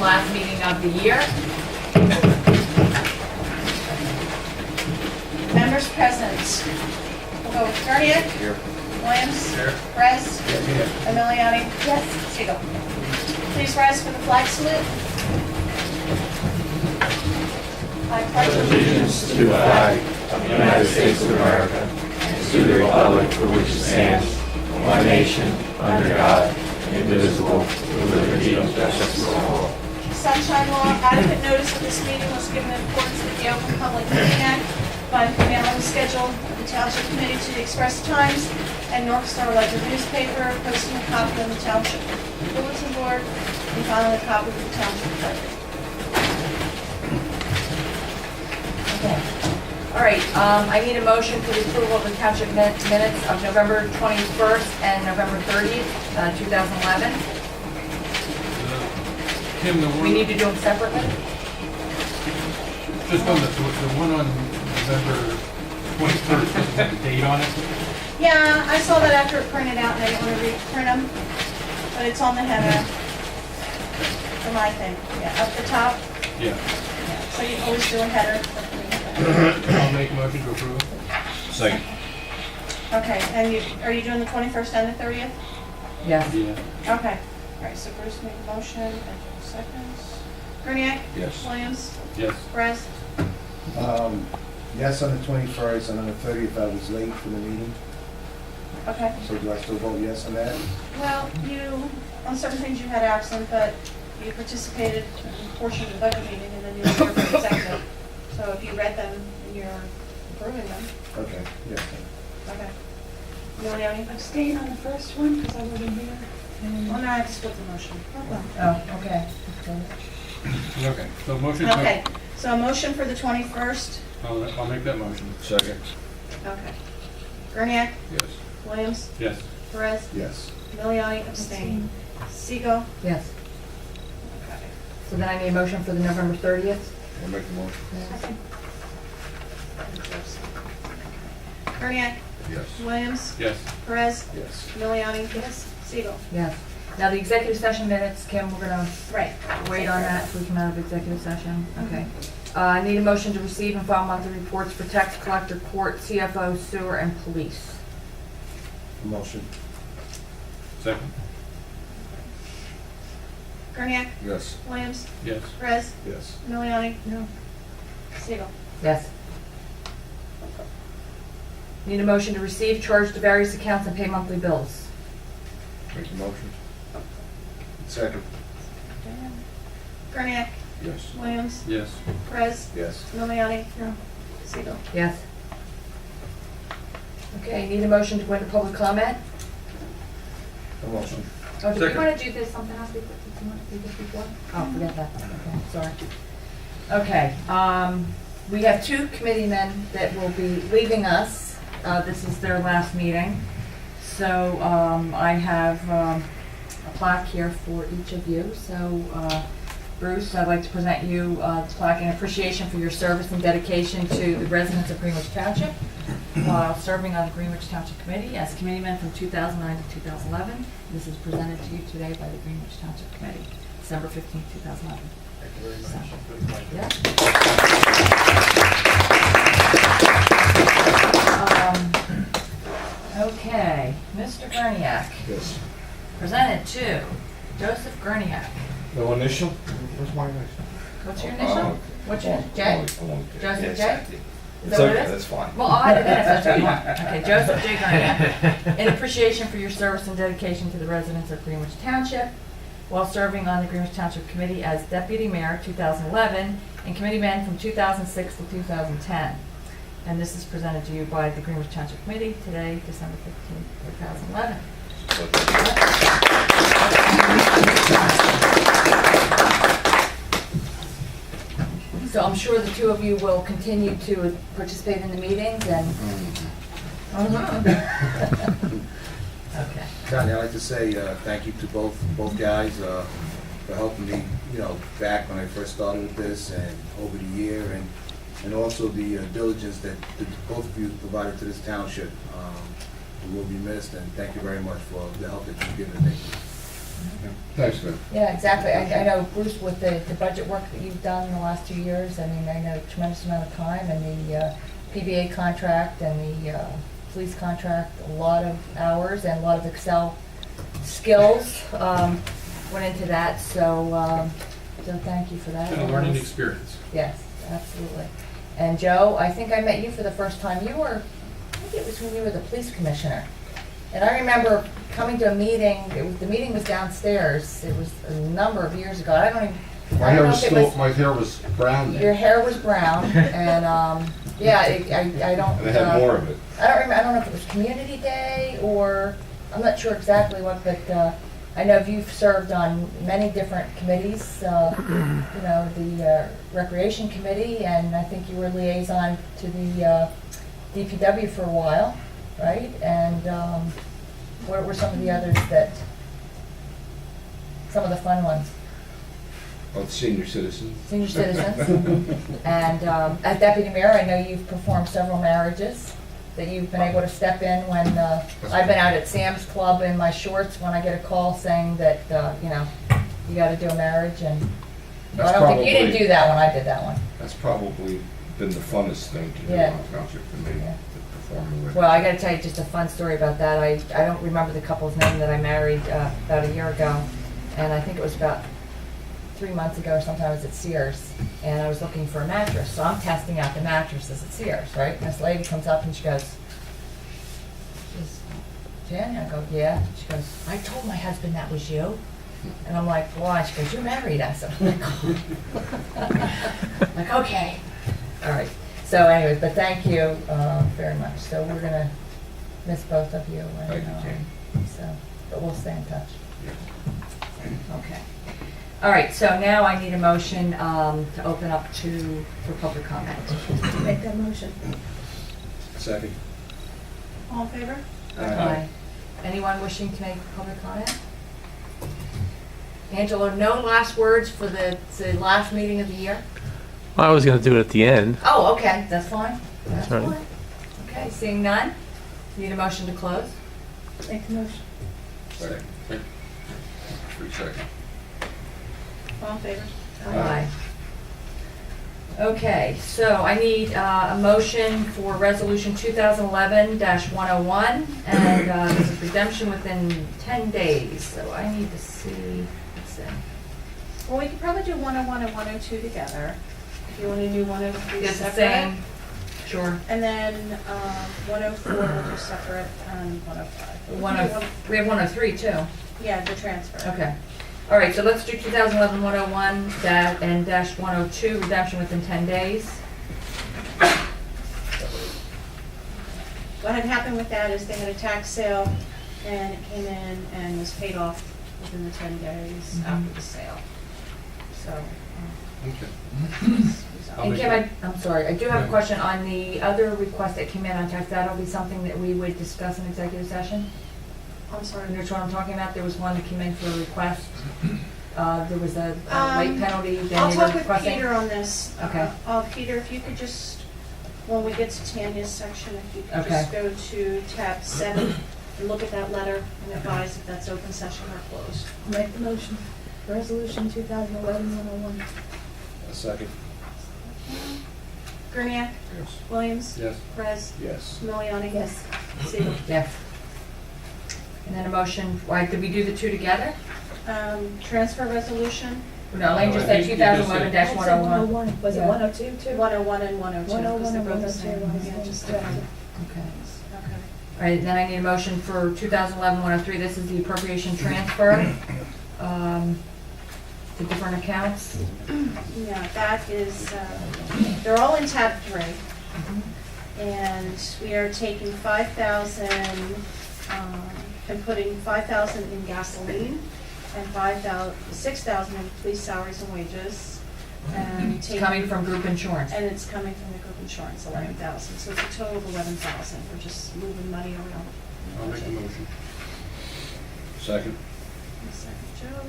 last meeting of the year. Members present. We'll go with Garnier. Here. Williams. Here. Perez. Here. Emiliani. Yes. Siegel. Please rise for the flag salute. I pledge Allegiance to the flag of the United States of America and to the republic for which it stands, one nation, under God, indivisible, with liberty and justice for all. Sunshine Law. Adequate notice of this meeting was given in accordance with the Open Public Meeting Act by mailing the schedule of the Township Committee to the Express Times and North Star Ledger newspaper, posting a copy on the Township Bulletin Board, and filing a copy with the Township Clerk. Okay. All right, I need a motion for the approval of the township minutes of November 21st and November 30th, 2011. Kim, the one, We need to do them separately? just on the one on November 21st, doesn't have the date on it. Yeah, I saw that after it printed out, and I didn't want to reprint them, but it's on the header for my thing. Yeah, up the top. Yeah. Yeah. So you always do a header. I'll make a motion to approve. Second. Okay, and are you doing the 21st and the 30th? Yes. Yeah. Okay. All right, so Bruce made a motion, and seconds. Grenier? Yes. Williams? Yes. Perez? Yes on the 21st, and on the 30th I was late for the meeting, Okay. so do I still vote yes on that? Well, on certain things you had absent, but you participated in a portion of the budget meeting, and then you were here for executive. So if you read them and you're approving them, Okay, yes. okay. Emiliani? Abstain on the first one because I wasn't here. Well, now I have to split the motion. Oh, okay. Okay, so motion to... Okay, so a motion for the 21st. I'll make that motion. Second. Okay. Grenier? Yes. Williams? Yes. Perez? Yes. Emiliani? Abstain. Siegel? Yes. Okay. So then I need a motion for the November 30th. I'll make the motion. Second. Grenier? Yes. Williams? Yes. Perez? Yes. Emiliani? Yes. Siegel? Yes. Now, the executive session minutes, Kim, we're gonna Right. wait on that till we come out of executive session. Okay. I need a motion to receive and file monthly reports for tax collector, court, CFO, sewer, and police. Motion. Second. Grenier? Yes. Williams? Yes. Perez? Yes. Emiliani? No. Siegel? Yes. Need a motion to receive, charge to various accounts, and pay monthly bills. Make the motion. Second. Grenier? Yes. Williams? Yes. Perez? Yes. Emiliani? Siegel? Yes. Okay, need a motion to go into public comment? A motion. Oh, do we Second. want to do this, something else before? Did you want to do this before? Oh, forget that. Okay, sorry. Okay, we have two committee men that will be leaving us. This is their last meeting. So, I have, a plaque here for each of you. So, Bruce, I'd like to present you, the plaque in appreciation for your service and dedication to the residents of Greenwich Township while serving on the Greenwich Township Committee as committeeman from 2009 to 2011. This is presented to you today by the Greenwich Township Committee, December 15, 2011. Thank you very much. Okay, Mr. Gurniak, Yes. presented to Joseph Gurniak. No initial? Where's my initial? What's your initial? What's your, J? Joseph J? Is that It's what okay, it is? that's fine. Well, I'll add it in if that's what you want. Okay, Joseph J. Gurniak, in appreciation for your service and dedication to the residents of Greenwich Township while serving on the Greenwich Township Committee as Deputy Mayor 2011 and Committeeman from 2006 to 2010. And this is presented to you by the Greenwich Township Committee today, December 15, 2011. So I'm sure the two of you will continue to participate in the meetings and... Okay. Connie, I'd like to say thank you to both guys for helping me, back when I first started with this and over the year, and also the diligence that both of you provided to this township. You will be missed, and thank you very much for the help that you've given me. Thanks, man. Yeah, exactly. I know, Bruce, with the budget work that you've done in the last 2 years, I mean, I know a tremendous amount of time, and the PBA contract and the police contract, a lot of hours and a lot of Excel skills went into that, so thank you for that. Been a learning experience. Yes, absolutely. And Joe, I think I met you for the first time. You were, I think it was when you were the police commissioner. And I remember coming to a meeting, the meeting was downstairs. It was a number of years ago. I don't know if it was, My hair was brown your then. hair was brown, and, yeah, I don't. And I had more of it. I don't remember, I don't know if it was Community Day or, I'm not sure exactly what, but I know you've served on many different committees, you know, the Recreation Committee, and I think you were liaison to the DPW for a while, right? And what were some of the others some of the fun ones? Of senior citizens. Senior citizens. And as deputy mayor, I know you've performed several marriages, that you've been able to step in when I've been out at Sam's Club in my shorts when I get a call saying that, you know, you gotta do a marriage, and well, I That's don't think you didn't probably- do that one, I did that one. That's probably been the funnest thing to do Yeah. on township committee, Yeah. to perform with. Well, I gotta tell you just a fun story about that. I don't remember the couple's name that I married about a year ago, and I think it was about 3 months ago or something. I was at Sears, and I was looking for a mattress, so I'm testing out the mattresses at Sears, right? And this lady comes up and she goes, Jen? I go, yeah. She goes, I told my husband that was you. And I'm like, why? She goes, you married us. I'm like, I'm like, okay. All right. So anyways, but thank you very much. So we're gonna miss both of you. And, Thank you, Jane. So, but we'll stay in touch. Okay. All right, so now I need a motion to open up for public comment. Make that motion. Second. All in favor? Aye. Anyone wishing to make public comment? Angela, no last words for the last meeting of the year? I was going to do it at the end. Oh, okay, that's fine. That's That's right. fine. Okay, seeing none, need a motion to close? Make the motion. Second. 3 seconds. All in favor? Aye. Okay, so I need a motion for Resolution 2011-101, and this is redemption within 10 days, so I need to see, let's see. Well, we could probably do 101 and 102 together, if you want to do 103 It's the separate. same, sure. And then 104 we'll do separate, and 105. We have 103 too. Yeah, the transfer. Okay. All right, so let's do 2011-101 and -102, redemption within 10 days. What had happened with that is they had a tax sale, and it came in and was paid off within the 10 days after the sale. So, Okay. I'll And make Kim, it. I'm sorry, I do have a Yeah. question on the other request that came in on tax. That'll be something that we would discuss in executive session? I'm sorry. You know what I'm talking about? There was one that came in for a request. There was a late penalty. then I'll they were talk with requesting- Peter on this. Okay. Peter, if you could just, when we get to Tanya's section, if you could Okay. just go to tab 7 and look at that letter and advise if that's open session or closed. Make the motion. Resolution 2011-101. A second. Greniak? Yes. Williams? Yes. Perez? Yes. Miliani? Yes. Siegel? Yes. And then a motion, why, did we do the two together? Transfer resolution, No, Elaine No, just I said think you just said- 2011-101. Was it Yeah. 102 too? 101 and 102, because they're 101 both and the same. 102. Yeah, just Yeah. different. Okay. Okay. All right, then I need a motion for 2011-103. This is the appropriation transfer to different accounts. Yeah, that is, they're all in tab 3. And we are taking 5,000, and putting 5,000 in gasoline and 6,000 in police salaries and wages. And It's taking- coming from group insurance. And it's coming from the group insurance, 11,000. So it's a total of 11,000. We're just moving money around. I'll make the motion. Second. Second, Joe.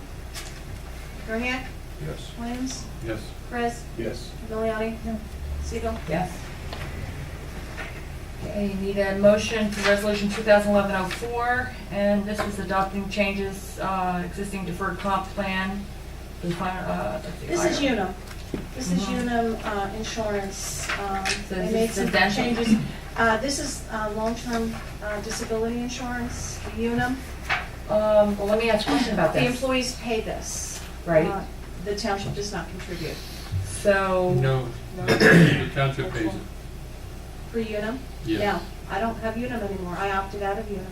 Greniak? Yes. Williams? Yes. Perez? Yes. Miliani? No. Siegel? Yes. Okay, Okay, need a motion for resolution 2011-04, and this is adopting changes, existing deferred comp plan. Let's see, This is item. Unum. This is Unum Insurance. So They is made this some the dental? changes. This is long-term disability insurance, Unum. Well, let me ask a question about The this. employees pay this. Right. The township does not contribute. So, No, the township pays it. For Unum? Yeah. No, I don't have Unum anymore. I opted out of Unum.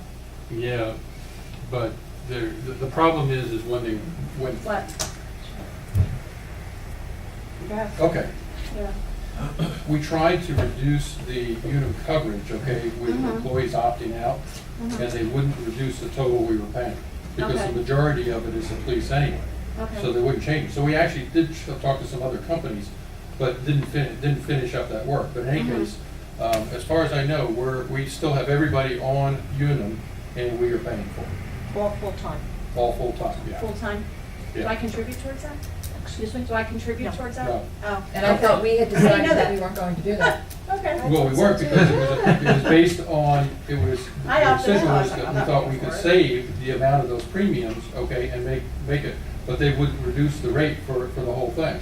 Yeah, but the problem is when What? okay, Yeah. we tried to reduce the unit coverage, okay, with Mhm. employees opting out, Mhm. and they wouldn't reduce the total we were paying, because Okay. the majority of it is the police anyway, so Okay. they wouldn't change it. So we actually did talk to some other companies, but didn't finish up that work. But in any Mhm. case, as far as I know, we still have everybody on Unum, and we are paying for it, All full-time. all full-time, yeah. Full-time? Do I Yeah. contribute towards that? Excuse me? Do I contribute towards that? No. Oh. and I thought we had I didn't decided know that that. we weren't going to do that. Okay. Well, we weren't because it was based on, the I opted decision out. was that I'm we not thought we paying could for it. save the amount of those premiums, okay, and make it, but they wouldn't reduce the rate for the whole thing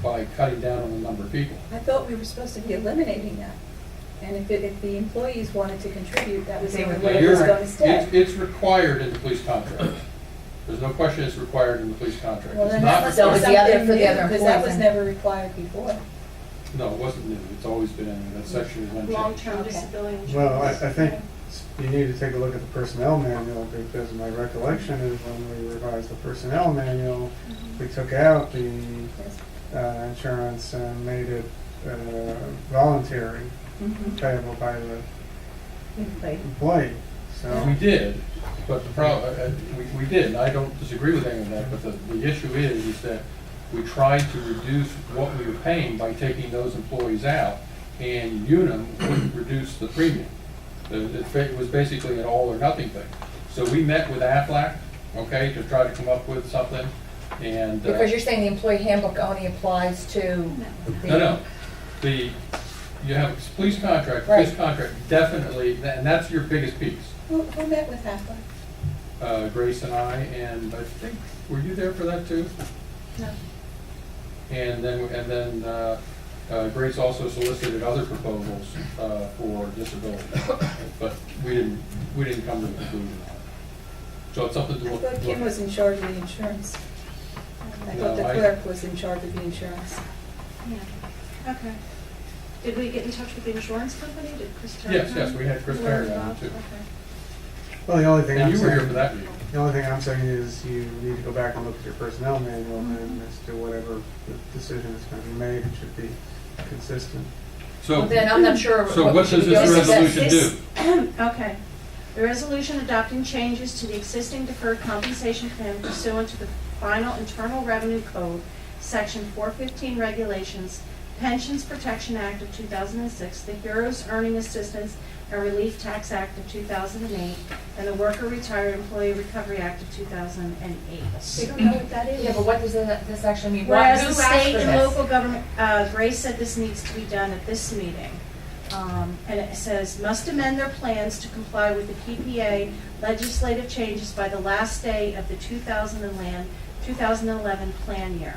by cutting down on the number of people. I thought we were supposed to be eliminating that. And if the employees wanted to contribute, that was the only way it was going to stay. It's required in the police contract. There's no question it's required in the police contract. Well, It's then not that must So be it's the other- something for the new, other because that employees was and- never required before. No, it wasn't new. It's always been in there. That section is unchanged. Long-term Okay. disability insurance. Well, I think you need to take a look at the personnel manual, because my recollection is when we revised the personnel manual, we took out the insurance and made it voluntary, payable by the employee. So, We did, but the problem, we did, and I don't disagree with any of that, but the issue is that we tried to reduce what we were paying by taking those employees out, and Unum wouldn't reduce the premium. It was basically an all or nothing thing. So we met with Aflac, okay, to try to come up with something, and. Because you're saying the employee handbook only applies to the... No, you have a police contract, Right. police contract, definitely, and that's your biggest piece. Who met with Aflac? Grace and I think, were you there for that too? No. And then Grace also solicited other proposals for disability, but we didn't come to a conclusion on it. So it's something to I look. thought Kim was in charge of the insurance. I thought the No, clerk was in charge of the insurance. Yeah. Okay. Did we get in touch with the insurance company? Did Chris Terry Yes, come? we had Chris You were Terry on involved? too. Okay. well, the only thing And I'm you were here saying, for that meeting. the only thing I'm saying is you need to go back and look at your personnel manual, and as to whatever the decision is going to be made, it should be consistent. Well, then I'm not sure. So what we does should this be doing. resolution do? Okay. The resolution adopting changes to the existing deferred compensation plan pursuant to the final Internal Revenue Code, Section 415 Regulations, Pensions Protection Act of 2006, the Heroes Earning Assistance and Relief Tax Act of 2008, and the Worker Retired Employee Recovery Act of 2008. We don't know what that is. Yeah, but what does this actually mean? Whereas Who the asked state for and this? local government, Grace said this needs to be done at this meeting. And it says, must amend their plans to comply with the PPA legislative changes by the last day of the 2011 plan year.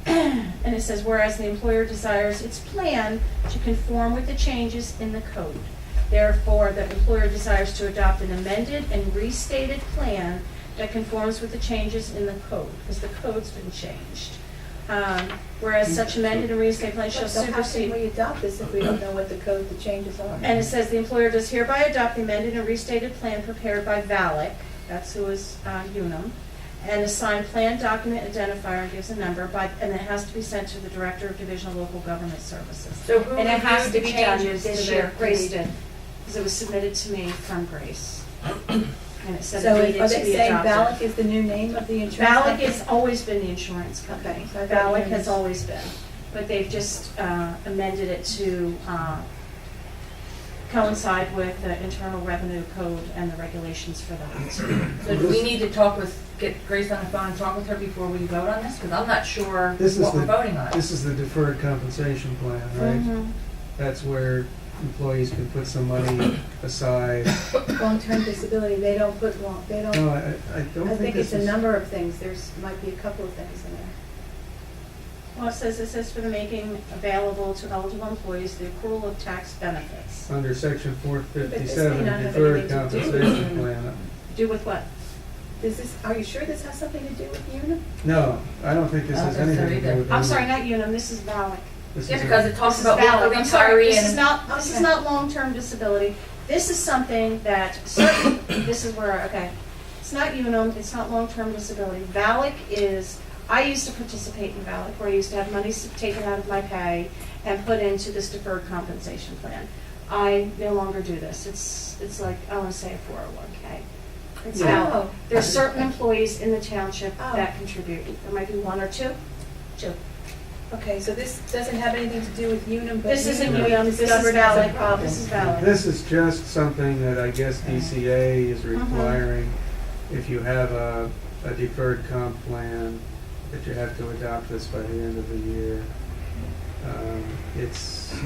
And it says, whereas the employer desires its plan to conform with the changes in the code. Therefore, the employer desires to adopt an amended and restated plan that conforms with the changes in the code, because the code's been changed. Whereas such amended and restated plan shall So how can supersede. we adopt this if we don't know what the code, the changes are? And it says the employer does hereby adopt the amended and restated plan prepared by VALIC, that's who is Unum, and assign plan document identifier, and gives a number, and it has to be sent to the Director of Division of Local Government Services. So who And it has to reviewed be the done changes this to year. their Grace creed? did, because it was submitted to me from Grace. And it said So it needed are to they be saying adopted. VALIC is the new name of the insurance? VALIC company? has always been the insurance company. Okay, so I thought VALIC you has knew. always been, but they've just amended it to coincide with the Internal Revenue Code and the regulations for that. So do we need to get Grace on the phone and talk with her before we vote on this? Because I'm not sure This is what we're the- voting on. This is the deferred compensation plan, right? Mhm. that's where employees can put some money aside. Long-term disability, they don't put they don't, No, I don't I think think this it's a is. number of things, might be a couple of things in there. Well, it says for the making available to eligible employees the accrual of tax benefits. Under section But this may 457, not have deferred anything to do with compensation it. plan. Do with what? Are you sure this has something to do with UNUM? No, I don't think this I don't has think so anything to do either. with. I'm UNUM. sorry, not Unum, this is VALIC. This Yeah, is a- because it talks This is about both valid. the I'm sorry, retiree this is and. not, Okay. long-term disability. This is something that certain, this is where, okay, it's not Unum, it's not long-term disability. VALIC is, I used to participate in VALIC, where I used to have money taken out of my pay and put into this deferred compensation plan. I no longer do this. It's like, I want to say a 401K. It's Yeah. VALIC. There's certain employees in the township Oh. that contribute. There might be one or two. Okay, so this doesn't have anything to do with UNUM, but This isn't Unum. Unum, is this is discovered as a VALIC. problem. This is VALIC. This is just something that I guess DCA is requiring. If you have a deferred comp plan, that you have to adopt this by the end of the year.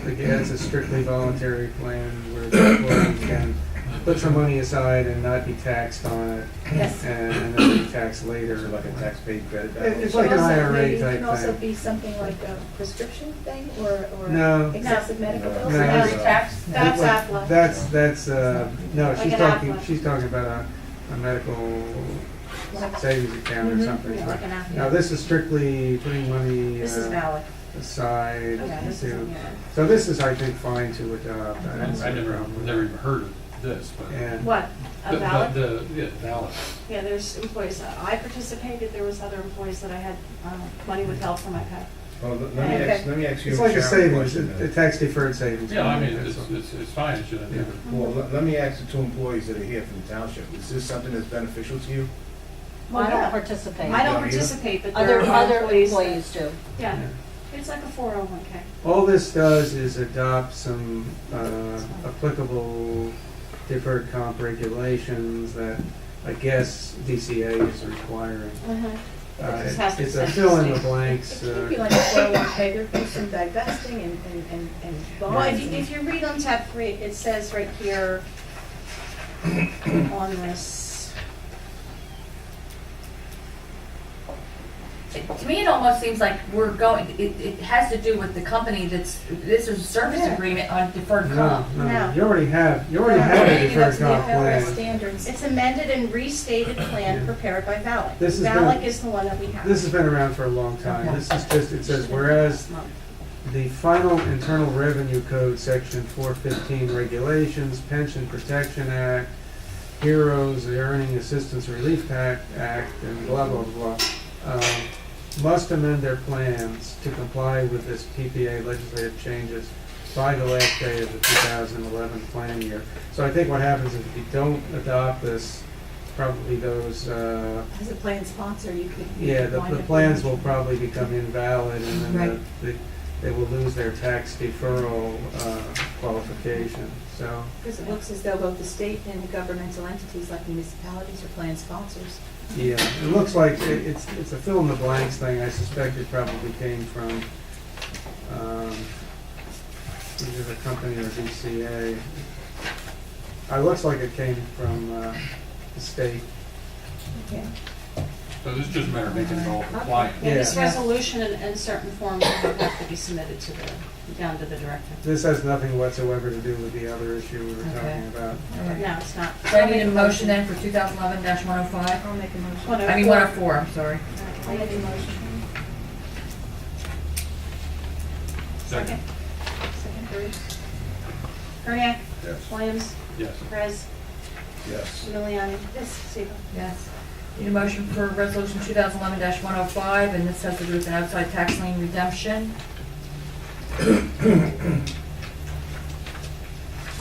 Again, it's a strictly voluntary plan where the employee can put some money aside and not be taxed on it, Yes. and then be taxed later. So like a tax paid credit It- balance? It's like an Also, IRA maybe it type can also thing. be something like a prescription thing, or No. excessive medical bills. No. Every tax? That's Like, AFLA. That's, no, Like she's an talking, AFLA. she's talking about a medical savings account or Mhm. something. Yeah, like an AFLA. Now, this is strictly putting money This is VALIC. aside Okay, this to, isn't Unum. so this is, I think, fine to adopt. I don't see I a never problem with even it. heard of this, but. And What? A VALIC? Yeah, valid. Yeah, there's employees that I participated, there was other employees that I had money withheld from my pay. Well, let me Okay. ask, let me ask you. it's like a Sharon, savings, question a then. tax deferred savings. Yeah, I mean, That's all. it's fine, it should have Yeah. never. Well, let me ask the two employees that are here from the township, is this something that's beneficial to you? Well, I don't yeah. participate. I don't Don't either? participate, but there Other, are other employees. employees do. Yeah, Yeah. it's like a 401K. All this does is adopt some applicable deferred comp regulations that I guess DCA is requiring. It just has to It's a say fill in the state. blanks. It could be like a 401K, there'd be some divesting and Well, bonds. if you read on tab 3, it says right here on this, To me, it almost seems like we're going, it has to do with the company this is a service Yeah. agreement on deferred No, comp. no, No. you already have a Maybe deferred that's the comp FLS plan. standards. it's amended and restated plan Yeah. prepared by VALIC. This has been- VALIC is the one that we have. This has been around for a long time. Okay. This is just, it says, whereas the final Internal Revenue Code, Section 415 regulations, Pension Protection Act, HEROES, the Earning Assistance Relief Act, and blah, blah, blah, must amend their plans to comply with this PPA legislative changes by the last day of the 2011 plan year. So I think what happens is if you don't adopt this, probably those, As a plan sponsor, you could. yeah, the plans will probably become invalid, and then Right. they will lose their tax deferral qualification, so. Because it looks as though both the state and the governmental entities like municipalities are plan sponsors. Yeah, it looks like it's a fill in the blanks thing. I suspect it probably came from either the company or DCA. It looks like it came from the state. Okay. So this is just a matter of making it all compliant. Yeah, this Yeah. resolution and certain forms will have to be submitted to down to the director. This has nothing whatsoever to do with the other issue we were Okay. talking about. No, it's not. So I need a motion then for 2011-105? I'll make a motion. I mean, 104, I'm sorry. I'll make a motion. Second. Second, Bruce. Kerniak? Yes. Williams? Yes. Perez? Yes. Miliani? Yes. Siegel? Yes. Need a motion for resolution 2011-105, and this has to do with an outside tax lien redemption.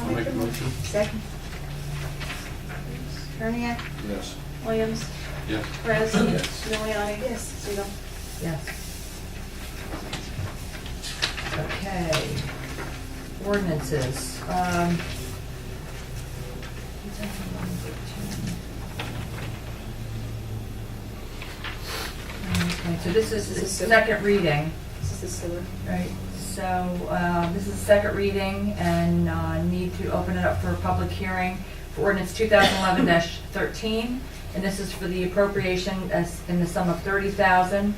I'll make a motion. Second. Kerniak? Yes. Williams? Yes. Perez? Yes. Miliani? Yes. Siegel? Yes. Okay. Ordinances. Okay, so this is the second reading, This is the sewer. right? this is the second reading and need to open it up for a public hearing for ordinance 2011-13. And this is for the appropriation as in the sum of $30,000.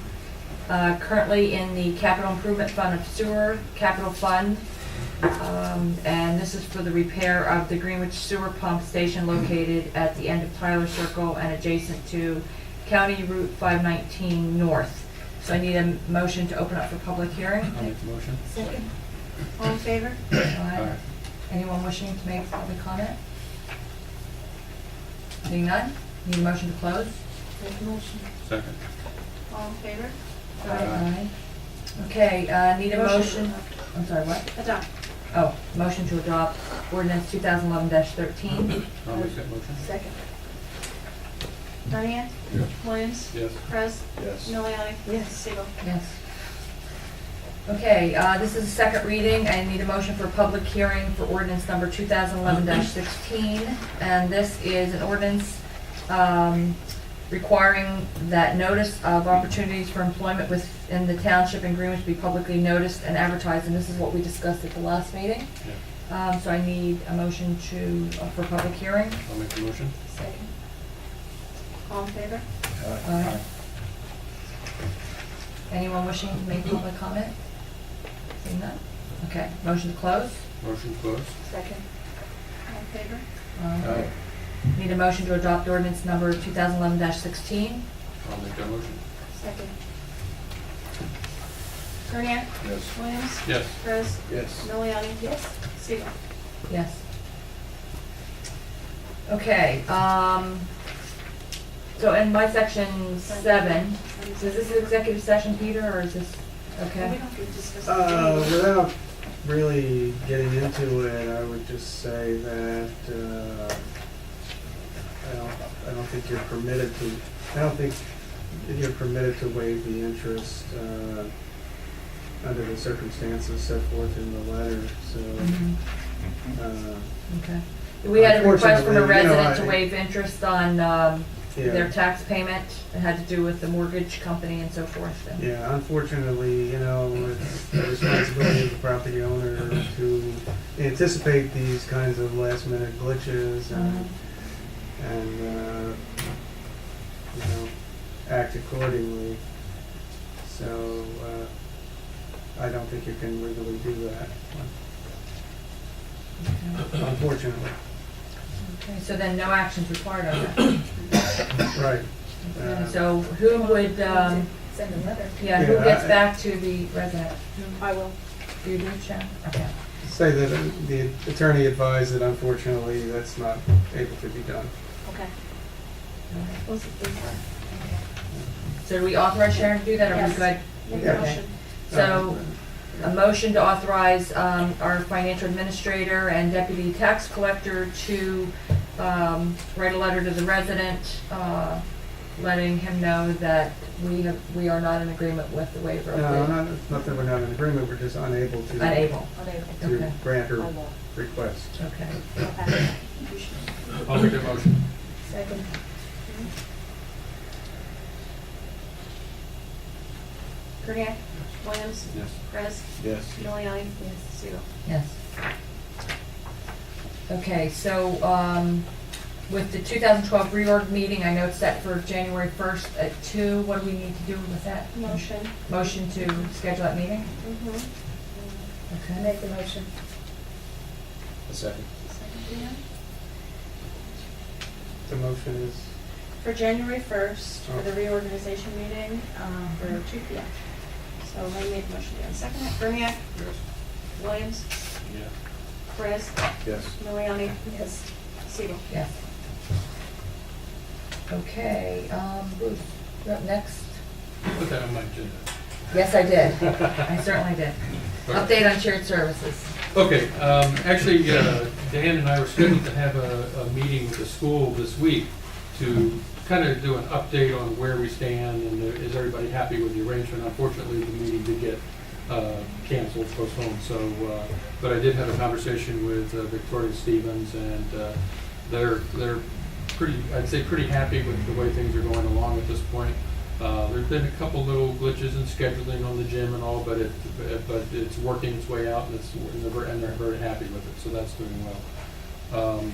Currently in the capital improvement fund of sewer capital fund. And this is for the repair of the Greenwich sewer pump station located at the end of Tyler Circle and adjacent to County Route 519 North. So I need a motion to open up for public hearing. I'll make the motion. Second. All in favor? Aye. Anyone wishing to make public comment? Seeing none, need a motion to close? Make a motion. Second. All in favor? Aye. Okay, need a motion, I'm sorry, what? Adopt. Oh, motion to adopt ordinance 2011-13. I'll make that motion. Second. Carnahan? Yes. Williams? Yes. Perez? Yes. Miliani? Yes. Siegel? Yes. Okay, this is the second reading. I need a motion for a public hearing for ordinance number 2011-16. And this is an ordinance requiring that notice of opportunities for employment within the township and Greenwich be publicly noticed and advertised. And this is what we discussed at the last meeting. So I need a motion for public hearing. I'll make the motion. Second. All in favor? Aye. Anyone wishing to make public comment? Seeing none? Okay, motion to close? Motion closed. Second. All in favor? Aye. Need a motion to adopt ordinance number 2011-16? I'll make that motion. Second. Carnahan? Yes. Williams? Yes. Perez? Yes. Miliani? Yes. Siegel? Yes. Okay, so in my section 7, is this an executive session, Peter, or is this, We okay? don't have to discuss. Without really getting into it, I would just say that, I don't think you're permitted to waive the interest, under the circumstances set forth in the letter, so, Mhm. uh, Okay. We had a request from a Unfortunately, you know, resident to I- wave interest on their yeah. tax payment. It had to do with the mortgage company and so forth. And- Yeah, unfortunately, it's the responsibility of the property owner to anticipate these kinds of last minute glitches and, act accordingly. So, I don't think you can legally do that, Okay. unfortunately. Okay, so then no action's required on that. Right. Okay, so who would, Send a letter. who Yeah, gets I- back to the resident? I will. Do you do, Sharon? Okay. Say that the attorney advised that unfortunately that's not able to be done. Okay. So do we authorize Sharon to do that, or are we Yes. good? Make Yeah. a motion. So, a motion to authorize our financial administrator and deputy tax collector to write a letter to the resident, letting him know that we are not in agreement with the waiver of No, the, not that we're not in agreement, we're just unable to. unable. To Okay. grant her request. Okay. Okay. I'll make that motion. Second. Carnahan? Williams? Yes. Perez? Yes. Miliani? Yes. Siegel? Yes. Okay, so, with the 2012 reorg meeting, I know it's set for January 1st at 2. What do we need to do with that? Motion. Motion to schedule that meeting? Mm-hmm. Okay. Make the motion. A second. Second, Deanne? The motion is, For January 1st, for the reorganization meeting, for 2 p.m. So I made the motion, Deanne. Second, Carnahan? Yes. Williams? Yeah. Perez? Yes. Miliani? Yes. Siegel? Yes. Okay, Bruce, you're up next. Put that on my agenda. Yes, I did. I certainly did. Update on shared services. Okay, actually, Dan and I were scheduled to have a meeting with the school this week to kind of do an update on where we stand and is everybody happy with the arrangement. Unfortunately, the meeting did get canceled, postponed, so, but I did have a conversation with Victoria Stevens, and they're pretty, I'd say pretty happy with the way things are going along at this point. There's been a couple little glitches in scheduling on the gym and all, but it's working its way out, and they're very happy with it, so that's doing well.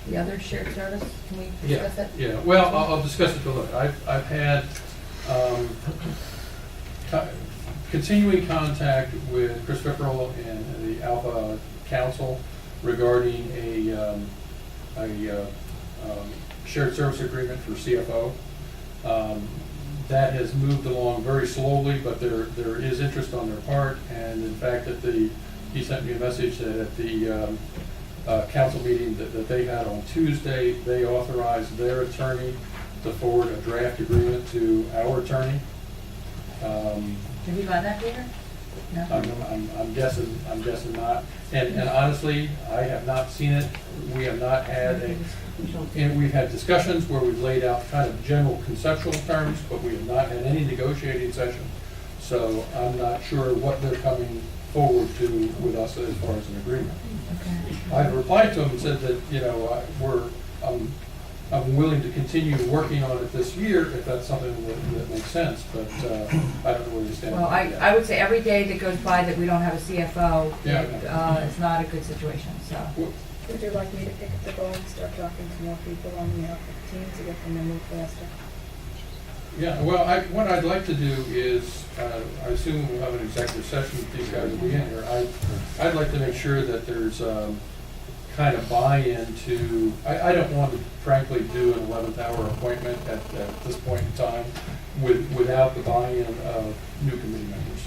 The other shared service, can we Yeah, discuss it? yeah, well, I'll discuss it a little. I've had continuing contact with Chris Pickerel and the Alpha Council regarding a shared service agreement for CFO. That has moved along very slowly, but there is interest on their part, and in fact, he sent me a message that at the council meeting that they had on Tuesday, they authorized their attorney to forward a draft agreement to our attorney. Have you got that, Peter? No? I'm guessing not. And honestly, I have not seen it. We have not had and we've had discussions where we've laid out kind of general conceptual terms, but we have not had any negotiating session. So I'm not sure what they're coming forward to with us as far as an agreement. Okay. I replied to him and said that, you know, I'm willing to continue working on it this year if that's something that makes sense, but I don't know where you stand. Well, on that. I would say every day that goes by that we don't have a CFO, Yeah. it's not a good situation, so. Would you like me to pick up the ball and start talking to more people on the team to get them to move faster? Yeah, well, what I'd like to do is, I assume we'll have an executive session with these guys will be in here. I'd like to make sure that there's kind of buy-in to, I don't want to frankly do an 11th hour appointment at this point in time without the buy-in of new committee members.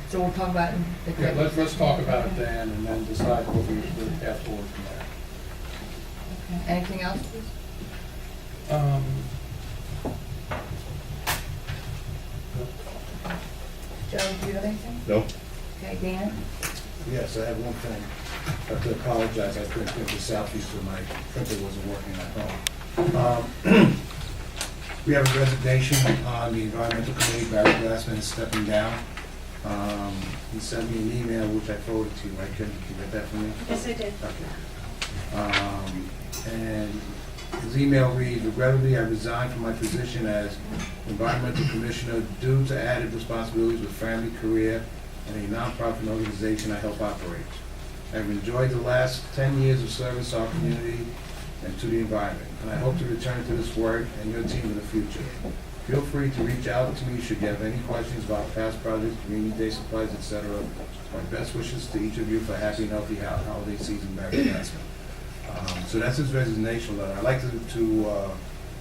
So we'll talk about it in the. Yeah, let's talk about it then and then decide what we path forward from there. Okay. Anything else, please? Joe, do you have anything? Nope. Okay, Dan? Yes, I have one thing. I have to apologize, I couldn't print the Southeast so my printer wasn't working at home. We have a resignation on the environmental committee. Barry Glassman is stepping down. He sent me an email which I forwarded to you, right? Can you get that from me? Yes, I did. Okay. And his email reads, regrettably, I resigned from my position as environmental commissioner due to added responsibilities with family, career, and a nonprofit organization I help operate. I've enjoyed the last 10 years of service to our community and to the environment, and I hope to return to this work and your team in the future. Feel free to reach out to me should you have any questions about past projects, community day supplies, etc. My best wishes to each of you for a happy and healthy holiday season, Barry Glassman. So that's his resignation letter. I'd like to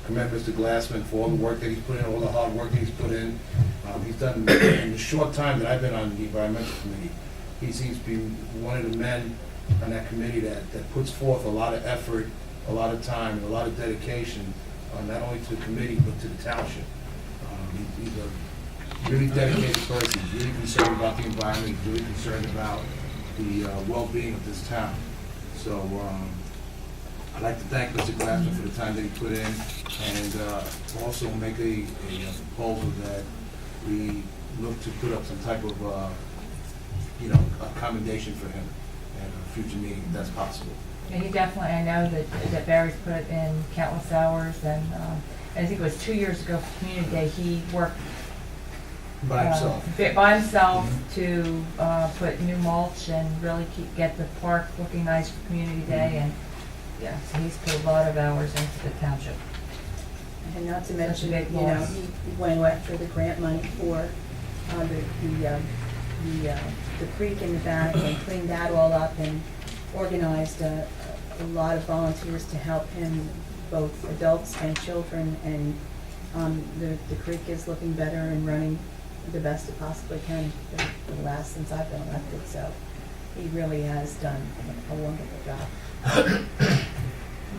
commend Mr. Glassman for all the work that he's put in, all the hard work that he's put in. He's done, in the short time that I've been on the environmental committee, he seems to be one of the men on that committee that puts forth a lot of effort, a lot of time, and a lot of dedication, not only to the committee, but to the township. He's a really dedicated person. He's really concerned about the environment. He's really concerned about the well-being of this town. So I'd like to thank Mr. Glassman for the time that he put in, and also make a proposal that we look to put up some type of accommodation for him at a future meeting, if that's possible. Yeah, he definitely, I know that Barry's put in countless hours, and I think it was 2 years ago for Community Day, he worked By himself. by himself to put new mulch and really get the park looking nice for Community Day, and yeah, so he's put a lot of hours into the township. And not to Such a mention, big you know, loss. he went after the grant money for the creek in the back and cleaned that all up and organized a lot of volunteers to help him, both adults and children, and the creek is looking better and running the best it possibly can for the last since I've been elected, so he really has done a wonderful job.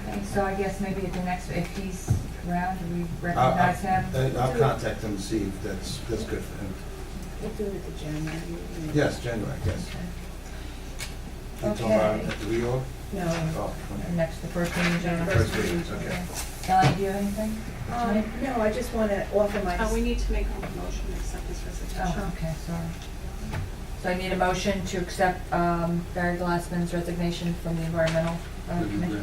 Okay, so I guess maybe at the next, if he's around, do we recognize him? I'll contact him and see if that's good for him. We'll do it at the January meeting. Yes, January, yes. You talking about at the reorg? No. Oh, okay. Next, the first meeting in January. First meeting, okay. Ellen, do you have anything? No, I just want to offer my. We need to make a motion to accept this resignation. Oh, okay, sorry. So I need a motion to accept Barry Glassman's resignation from the environmental With committee.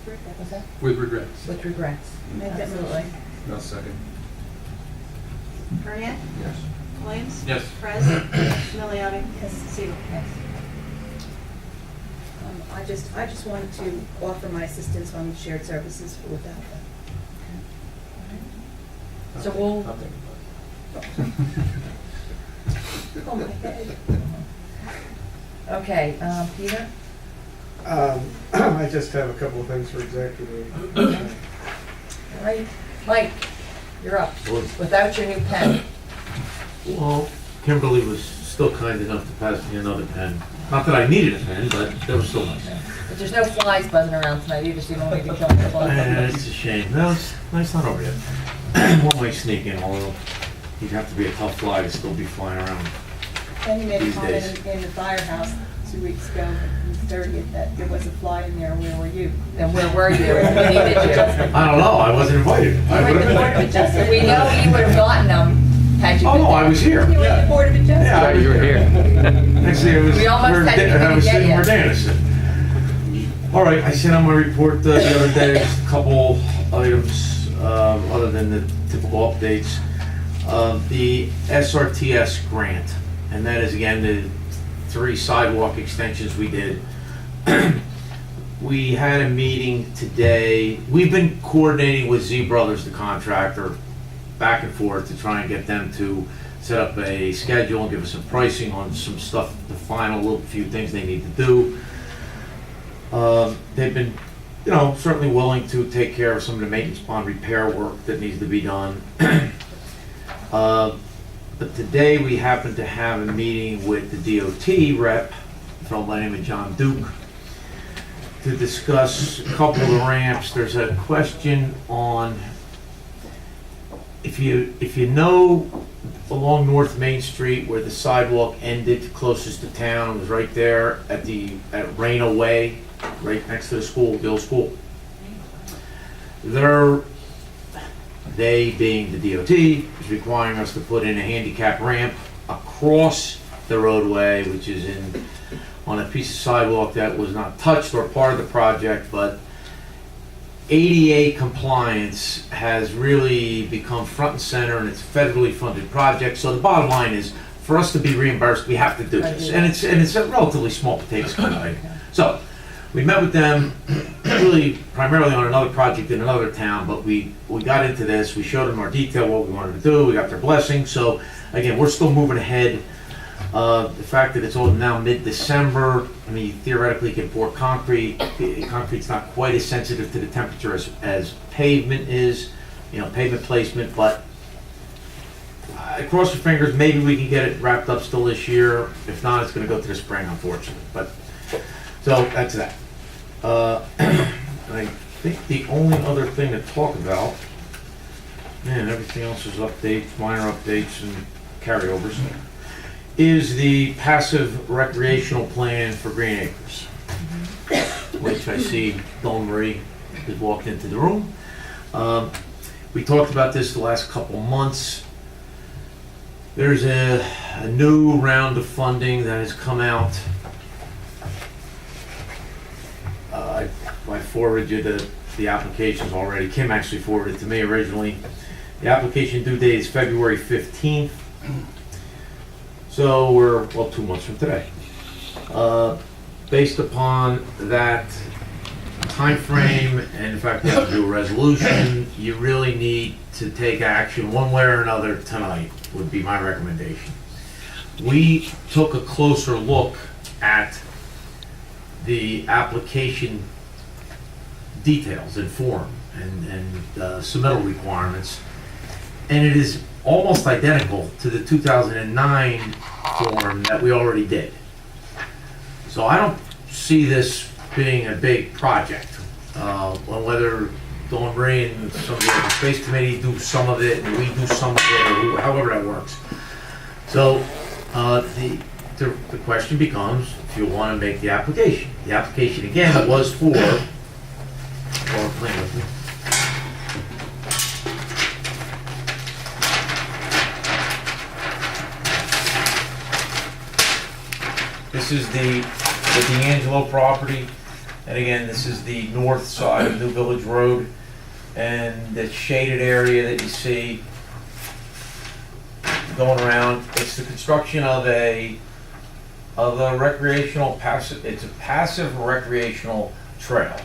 regrets. What's that? With regrets. With regrets. Make that Absolutely. motion. No, second. Burnett, Yes. Williams. Yes. Perez. Milioti. Yes. Seaver. I just wanted to offer my assistance on shared services without that. So we'll, I'll think about it. Oh, my head. okay, Peter? I just have a couple of things for executive. All right, Mike, you're up. Without your new pen. Well, Kimberly was still kind enough to pass me another pen. Not that I needed a pen, but there was still one. But there's no flies buzzing around tonight either, so you don't need to kill the flies. It's a shame. No, it's not over yet. One might sneak in, although he'd have to be a tough fly to still be flying around. Penny made a These days. comment in the firehouse 2 weeks ago, the 30th, that there was a fly in there. Where were you? And where were you? We needed you. I don't know, I wasn't invited. I You were would've at the Board of been. Adjustment. We know you would have gotten them had you Oh, been no, I there. was here. You were at the Board of Adjustment. Yeah, you were here. Actually, it was We almost where had to I was get sitting you. where Dan is sitting. All right, I sent out my report the other day, just a couple items, other than the typical updates. The SRTS grant, and that is again the 3 sidewalk extensions we did. We had a meeting today. We've been coordinating with Z Brothers, the contractor, back and forth to try and get them to set up a schedule and give us some pricing on some stuff, the final little few things they need to do. They've been, certainly willing to take care of some of the maintenance bond repair work that needs to be done. But today we happen to have a meeting with the DOT rep, a fellow by the name of John Duke, to discuss a couple of the ramps. There's a question on, if you know along North Main Street where the sidewalk ended closest to town, it was right there at Rayna Way, right next to the school, the old school. They being the DOT, is requiring us to put in a handicap ramp across the roadway, which is on a piece of sidewalk that was not touched or part of the project, but ADA compliance has really become front and center, and it's a federally funded project. So the bottom line is, for us to be reimbursed, we have to do this, and it's a relatively small potatoes kind of thing. So we met with them, really primarily on another project in another town, but we got into this. We showed them more detail what we wanted to do. We got their blessing. So again, we're still moving ahead. The fact that it's all now mid-December, I mean, you theoretically can pour concrete. Concrete's not quite as sensitive to the temperature as pavement is, pavement placement, but I cross your fingers, maybe we can get it wrapped up still this year. If not, it's gonna go to the spring, unfortunately, so that's that. I think the only other thing to talk about, everything else is updates, minor updates and carryovers, is the passive recreational plan for Green Acres, which I see Dawn Marie has walked into the room. We talked about this the last couple months. There's a new round of funding that has come out. I forwarded you the applications already. Kim actually forwarded it to me originally. The application due date is February 15th. So we're, 2 months from today. Based upon that time frame, and in fact, we have to do a resolution, you really need to take action one way or another tonight, would be my recommendation. We took a closer look at the application details and form and submittal requirements, and it is almost identical to the 2009 form that we already did. So I don't see this being a big project. Whether Dawn Marie and some of the other space committee do some of it and we do some of it, or however that works. So the question becomes if you want to make the application. The application again was for, this is the D'Angelo property, and again, this is the north side of New Village Road, and the shaded area that you see going around. It's the construction of a recreational passive, it's a passive recreational trail.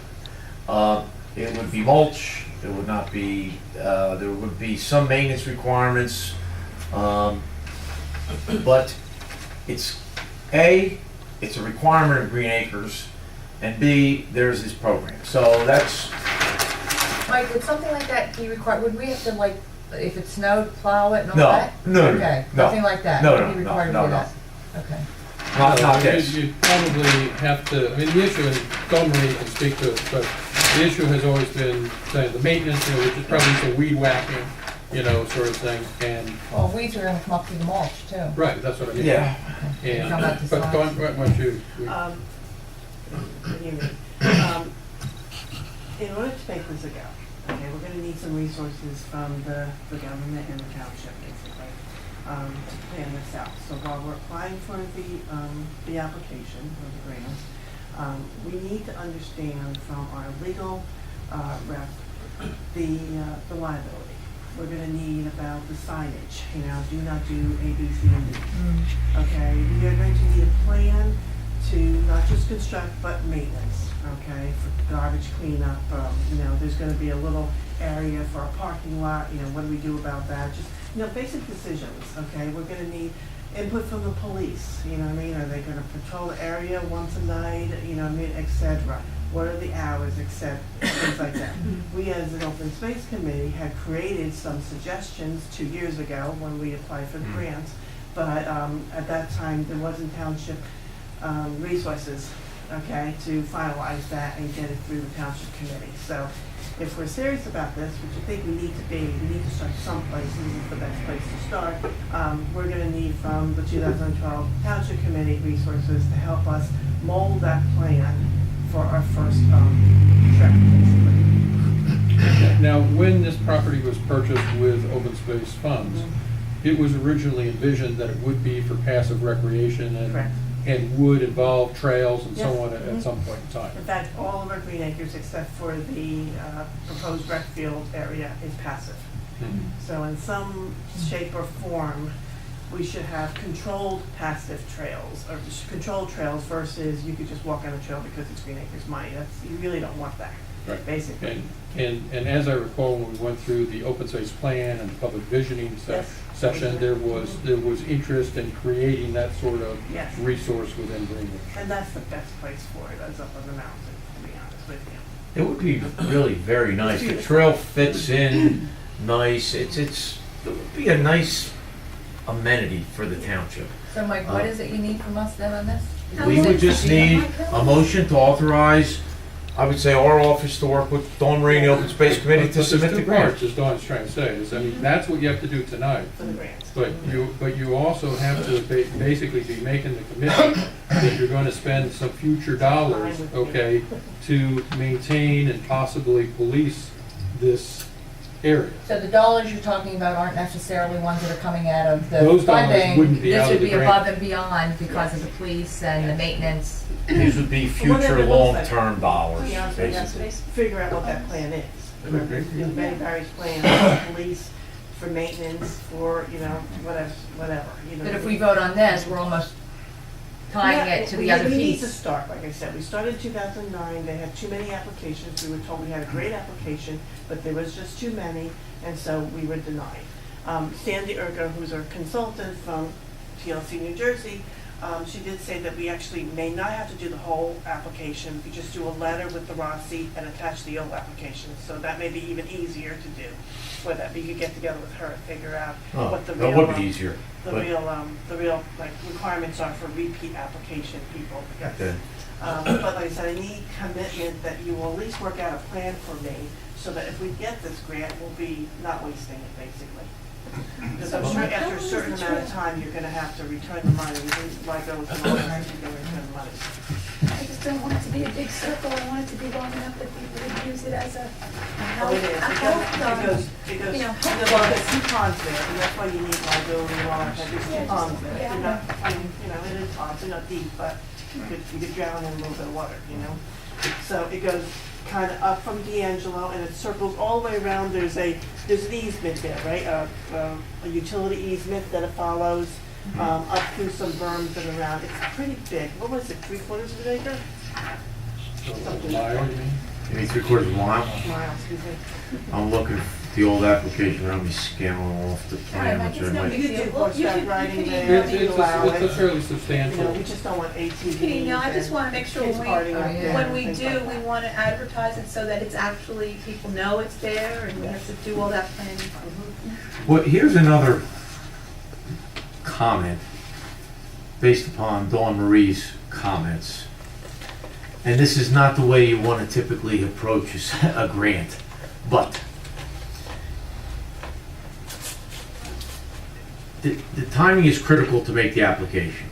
It would be mulch, it would not be, there would be some maintenance requirements, but it's it's a requirement of Green Acres, and B, there's this program. So that's, Mike, would something like that be required, would we have to like, if it snowed, plow it and all No, that? no, Okay, no. nothing like that? No, Would no, be no, required to no, do no. that? Okay. not this. You probably have to, I mean, the issue, and Dawn Marie can speak to it, but the issue has always been, say, the maintenance, you know, which is probably some weed whacking, you know, sort of thing, and, Well, weeds are gonna come up through the mulch too. right, that's what I mean. Yeah. And, How about the but size? Dawn, why don't you? What do you mean? In order to make this a go, okay, we're gonna need some resources from the government and the township, basically, to plan this out. So while we're applying for the application or the grants, we need to understand from our legal rep the liability. We're gonna need about the signage, you know, do not do A, B, C, and D. Okay, we are going to need a plan to not just construct, but maintenance, okay, for garbage cleanup. You know, there's gonna be a little area for a parking lot, you know, what do we do about that? Just, you know, basic decisions, okay? We're gonna need input from the police, you know what I mean? Are they gonna patrol the area once a night, you know what I mean, et cetera? What are the hours, et cetera, things like that. We, as an open space committee, had created some suggestions 2 years ago when we applied for the grants, but at that time, there wasn't township resources, okay, to finalize that and get it through the township committee. So if we're serious about this, which I think we need to be, we need to start someplace, and this is the best place to start. We're gonna need from the 2012 township committee resources to help us mold that plan for our first trip, basically. Now, when this property was purchased with open space funds, it was originally envisioned that it would be for passive recreation Correct. and would involve trails and so Yes. on at some point in time. In fact, all of our Green Acres, except for the proposed rec field area, is passive. Mhm. So in some shape or form, we should have controlled passive trails, or just controlled trails versus you could just walk on a trail because it's Green Acres money. You really don't want that, Right. basically. And as I recall, when we went through the open space plan and public visioning Yes. session, there was interest in creating that sort of Yes. resource within Greenwich. And that's the best place for it, is up on the mountain, to be honest with you. It would be really very nice. The trail fits in nice. It would be a nice amenity for the township. So Mike, what is it you need from us then on this? We would just need a motion to authorize, I would say, our office to work with Dawn Marie and the Open Space Committee to But submit the there's two parts, grant. as Dawn's trying to say, is, I mean, that's what you have to do tonight. For the grants. But you also have to basically be making the commitment that you're gonna spend some future dollars, okay, to maintain and possibly police this area. So the dollars you're talking about aren't necessarily ones that are coming out of the Those dollars funding. wouldn't be out of the This would be grant. above and beyond because of the police and the maintenance. These would be Whatever future it looks like. long-term dollars, To be honest with you, basically. figure out what that plan is. Agreed. There's many various plans, for police, for maintenance, for, you know, whatever, you know. But if we vote on this, we're almost tying Yeah, it to the we- other We need to piece. start, like I said, we started in 2009, they had too many applications, we were told we had a great application, but there was just too many, and so we were denied. Sandy Ergo, who's our consultant from TLC New Jersey, she did say that we actually may not have to do the whole application, we could just do a letter with the Rossi and attach the old application, so that may be even easier to do for that, we could get together with her and figure out Oh, what the real. that would be easier. The but- real, like, requirements are for repeat application people, yes. Okay. But like I said, I need commitment that you will at least work out a plan for me, so that if we get this grant, we'll be not wasting it, basically. Because I'm sure after a certain amount of time, you're gonna have to return the money, like those and all that, you're gonna return the money. I just don't want it to be a big circle, I want it to be long enough that people would use it as a Oh, it is, health, it goes, you know, well, there's two ponds there, and that's why you need liability and all that, there's two ponds there. yeah. They're not, I mean, you know, it is ponds, they're not deep, but you could drown in a little bit of water, you know? So it goes kind of up from D'Angelo and it circles all the way around. There's an easement there, right? A utility easement that it follows up through some berms and around. It's pretty big. What was it, 3/4 of an acre? Something like Mile, you mean? Maybe 3/4 of a mile. Mile, excuse me. I'm looking at the old application, around me scanning off the plan, Alright, which it's I no might. big You can deal. horseback riding you there, could you It's can allow a it. fairly You know, substantial. we just don't want ATVs. You know, I just wanna make sure kids partying up there when and we things do, like we that. wanna advertise it so that it's actually, people know it's there, and we have to do all that planning. Well, here's another comment based upon Dawn Marie's comments. And this is not the way you want to typically approach a grant, but the timing is critical to make the application.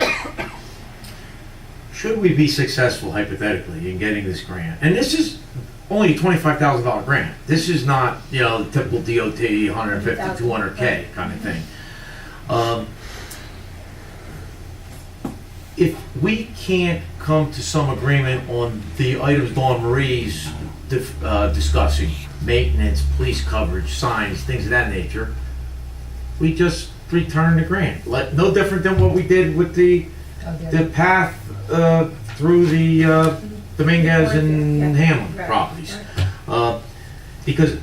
Should we be successful hypothetically in getting this grant, and this is only a $25,000 grant. This is not, you know, the typical DOT 150, 200K kind of thing. If we can't come to some agreement on the items Dawn Marie's discussing, maintenance, police coverage, signs, things of that nature, we just return the grant. No different than what we did with the path through the Dominguez and Hamlin properties. Because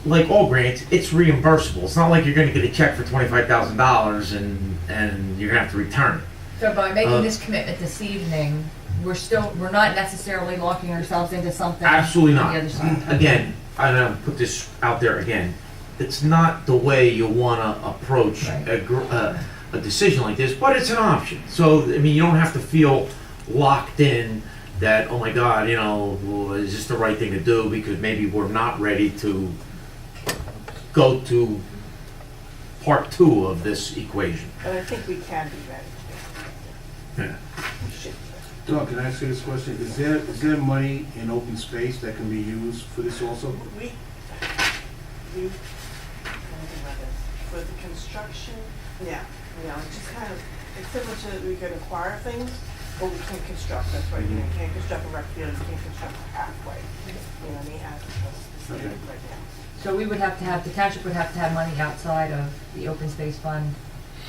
like all grants, it's reimbursable. It's not like you're gonna get a check for $25,000 and you're gonna have to return it. So by making this commitment this evening, we're not necessarily locking ourselves into something. Absolutely on not. the other side. Again, I'm gonna put this out there again. It's not the way you wanna approach a decision like this, but it's an option. So, I mean, you don't have to feel locked in that, oh my God, you know, well, is this the right thing to do? Because maybe we're not ready to go to part 2 of this equation. But I think we can be ready. Yeah. We should be. Doug, can I ask you this question? Is there money in open space that can be used for this also? Let me think about this. For the construction, yeah, you know, it's just kind of, it's similar to, we can acquire things, but we can't construct, that's right, you know, you can't construct a rec field, you can't construct halfway. You know what I mean, as it's stated right now. So we would have to have, the township would have to have money outside of the open space fund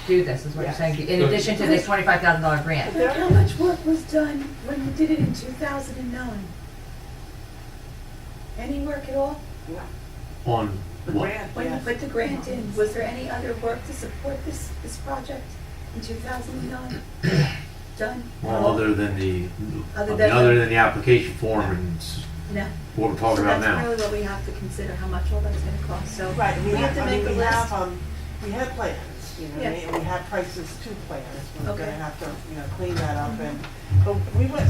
to do this, is what you're Yes. saying, in addition to this $25,000 grant. Look how much work was done when you did it in 2009. Any work at all? No, On the what? grant, When you yes. put the grant in, was there any other work to support this project in 2009? Done? Well, other than the, Other than- other than the application form and No. what we're talking So about that's now. really what we have to consider, how much all that's gonna cost, so. Right, we have, to I make mean, a we list. have, we have plans, you know, what I Yeah. mean, and we have prices to plans. We're Okay. gonna have to, you know, clean that up and, but we went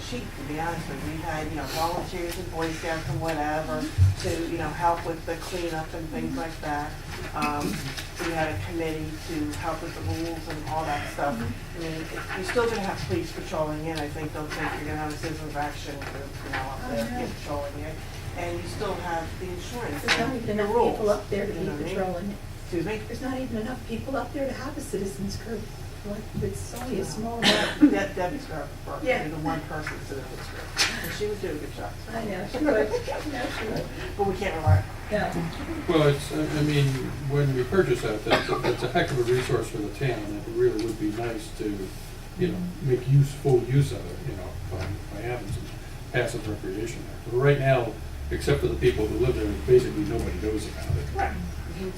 cheap, to be honest with you. We had, you know, volunteers and Boy Scouts and whatever to, you know, help with the cleanup and things like that. We had a committee to help with the rules and all that stuff. I mean, you're still gonna have police patrolling in, I think, don't think you're gonna have a citizen of action group, you know, up there patrolling it. And you still have the insurance There's not and even the enough rules. people up there to you be know what I mean? patrolling it. Excuse me? There's not even enough people up there to have a citizens group. Like, it's only a small amount. Debbie's got work, Yeah. the one person citizens group. And she would do a good job. I know, she would. No, she would. But we can't rely on her. No. Well, it's, I mean, when we purchase that, that's a heck of a resource for the town, and it really would be nice to, you know, make full use of it, you know, by having some passive recreation there. But right now, except for the people who live there, basically nobody knows about it. Right.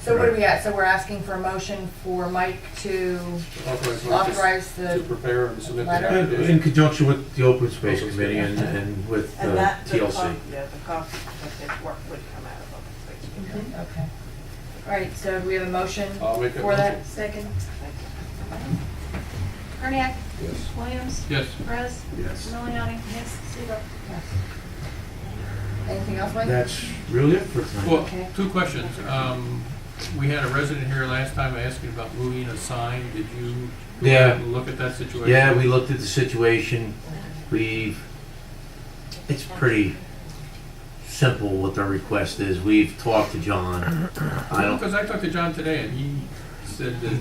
So what do we at? So we're asking for a motion for Mike to authorize To the, prepare and submit the letter. In application. conjunction with the Open Space Open Committee Space. and with And that, the TLC. cost, yeah, the cost of this work would come out of open space. okay. All right, so we have a motion I'll make that for that? motion. Second. Thank you. Carniac, Yes. Williams, Yes. Perez, Yes. Miliani, yes, Seaver. Yes. Anything else, Mike? That's really it for tonight. Well, Okay. 2 questions. We had a resident here last time asking about moving a sign. Did you go Yeah. ahead and look at that situation? Yeah, we looked at the situation. It's pretty simple what their request is. We've talked to John. I don't, Because I talked to John today, and he said that,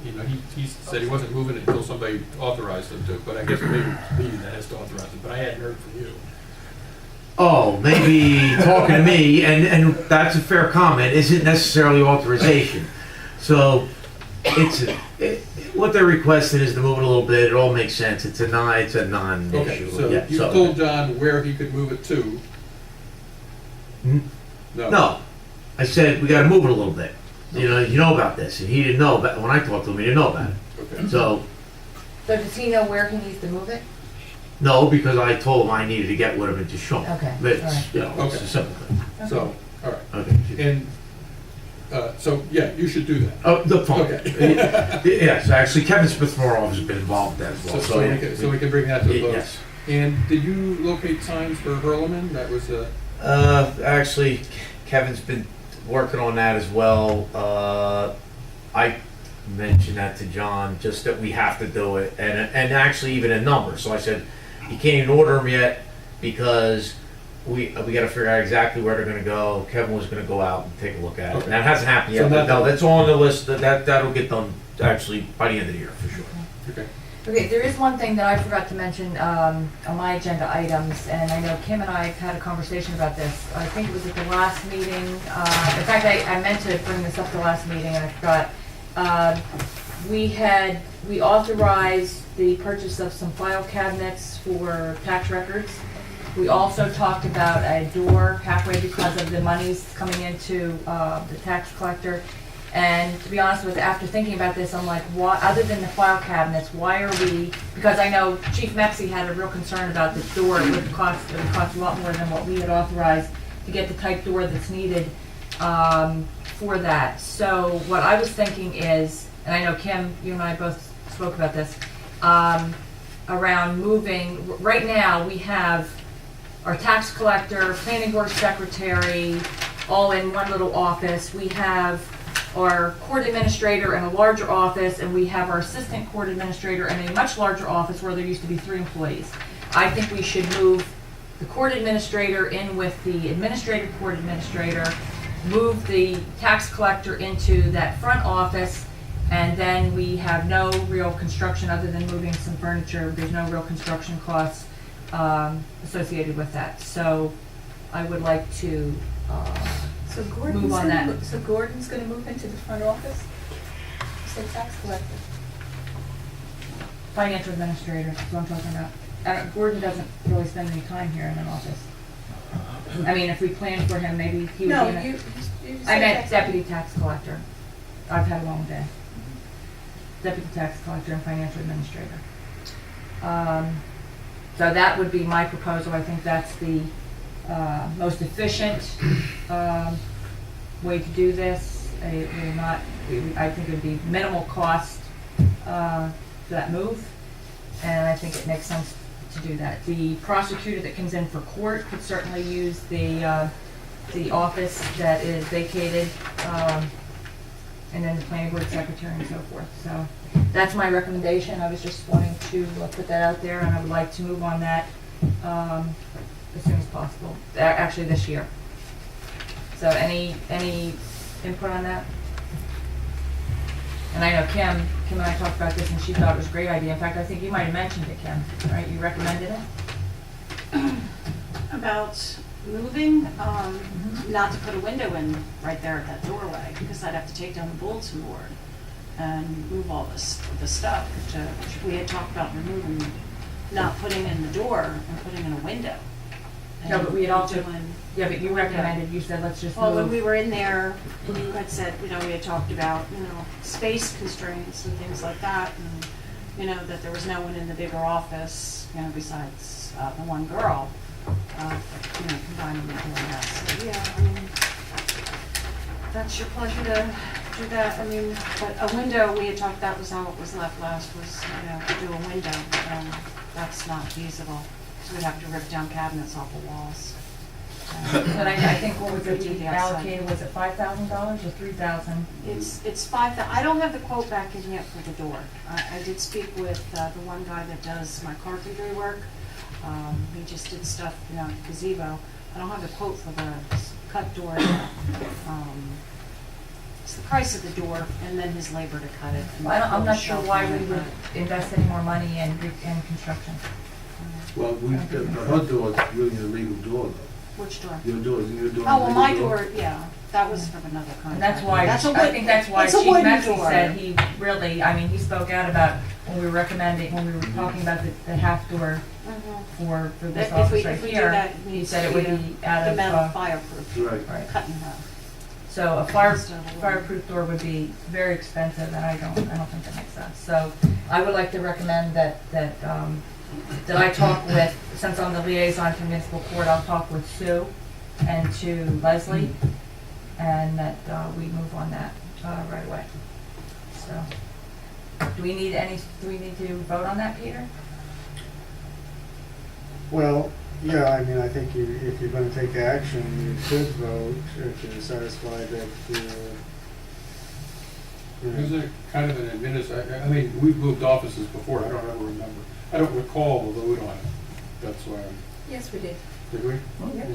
you know, he said he wasn't moving it until somebody authorized him to, but I guess maybe it's me that has to authorize it, but I hadn't heard from you. oh, maybe talking to me, and that's a fair comment, isn't necessarily authorization. So, what they're requesting is to move it a little bit, it all makes sense, it's a non-issue. Okay, so Yeah, you told John where he could move it to? Hmm? No, I said, we gotta move it a little bit. You know about this, and he didn't know, but when I talked to him, he didn't know about it. Okay. So, does he know where he needs to move it? no, because I told him I needed to get rid of it to show him. Okay, But, all right. it's Okay. a simple thing. So, all right. Okay. And, so, yeah, you should do that. Oh, the phone. Okay. Yes, actually, Kevin Smith from our office has been involved with that as well. So we can bring that to a vote. Yes. And did you locate signs for Hurleman? That was, Actually, Kevin's been working on that as well. I mentioned that to John, just that we have to do it, and actually even a number. So I said, you can't even order them yet because we got to figure out exactly where they're going to go. Kevin was going to go out and take a look at it, Okay. and that hasn't happened So yet. But that- no, that's on the list. That'll get done actually by the end of the year for sure. okay. Okay, there is one thing that I forgot to mention on my agenda items, and I know Kim and I have had a conversation about this. I think it was at the last meeting. In fact, I meant to bring this up the last meeting and I forgot. We authorized the purchase of some file cabinets for tax records. We also talked about a door halfway because of the monies coming into the tax collector. And to be honest with you, after thinking about this, I'm like, why, other than the file cabinets, why are we, because I know Chief Mepsy had a real concern about the door. It would cost a lot more than what we had authorized to get the type door that's needed for that. So what I was thinking is, and I know Kim, you and I both spoke about this, around moving, right now we have our tax collector, planning board secretary, all in one little office. We have our court administrator in a larger office, and we have our assistant court administrator in a much larger office where there used to be 3 employees. I think we should move the court administrator in with the administrative court administrator, move the tax collector into that front office, and then we have no real construction other than moving some furniture. There's no real construction costs associated with that. So I would like to So Move on that. So Gordon's gonna move into the front office? You said tax collector. financial administrator, is what I'm talking about. Gordon doesn't really spend any time here in an office. I mean, if we planned for him, maybe he would No, be in you it. said I meant tax- deputy tax collector. I've had a long day. Deputy tax collector and financial administrator. So that would be my proposal. I think that's the most efficient way to do this. It will not, I think it would be minimal cost for that move, and I think it makes sense to do that. The prosecutor that comes in for court could certainly use the office that is vacated, and then the planning board secretary and so forth. So that's my recommendation. I was just wanting to put that out there, and I would like to move on that as soon as possible, actually this year. So any input on that? And I know Kim and I talked about this, and she thought it was a great idea. In fact, I think you might have mentioned it, Kim, right? You recommended it? About moving, not to put a window in right there at that doorway, because I'd have to take down the bulletin board and move all the stuff. We had talked about removing, not putting in the door and putting in a window. No, but we had also, doing- yeah, but you recommended, you said, let's just Well, when we move. were in there, you had said, we had talked about, space constraints and things like that, and, that there was no one in the bigger office, besides the one girl, combining and doing that. So, yeah, I mean, that's your pleasure to do that. I mean, but a window, we had talked, that was how it was left last, was, to do a window, and that's not feasible. So we'd have to rip down cabinets off the walls. But I think what was it, To we the outside. allocated, was it $5,000 or $3,000? It's 5,000. I don't have the quote back in yet for the door. I did speak with the one guy that does my carpentry work. He just did stuff, gazebo. I don't have the quote for the cut door yet. It's the price of the door and then his labor to cut it. and Well, I'm put not the sure shelf why on we it, would invest any more money in construction. Well, the HUD door is really a legal door though. Which door? Your door, isn't your door? Oh, a well, legal my door, yeah, that was from another contract. And that's why, That's a I think that's why it's a Chief wooden Maxey door. said he really, I mean, he spoke out about when we were recommending, when we were talking about the half door Mhm. for this If office we, right if we do here. that, it He needs said to it would be out the of, metal fireproof, Right. right. cut in half. So a fireproof door would be very expensive, and I don't think that makes sense. So I would like to recommend that I talk with, since I'm the liaison to municipal court, I'll talk with Sue and to Leslie, and that we move on that right away. So, do we need to vote on that, Peter? Well, yeah, I mean, I think if you're gonna take action, you should vote if you're satisfied that Is there kind of an I mean, we've moved offices before, I don't ever remember. I don't recall the vote on it. That's why I'm, Yes, we did. did we? Yep.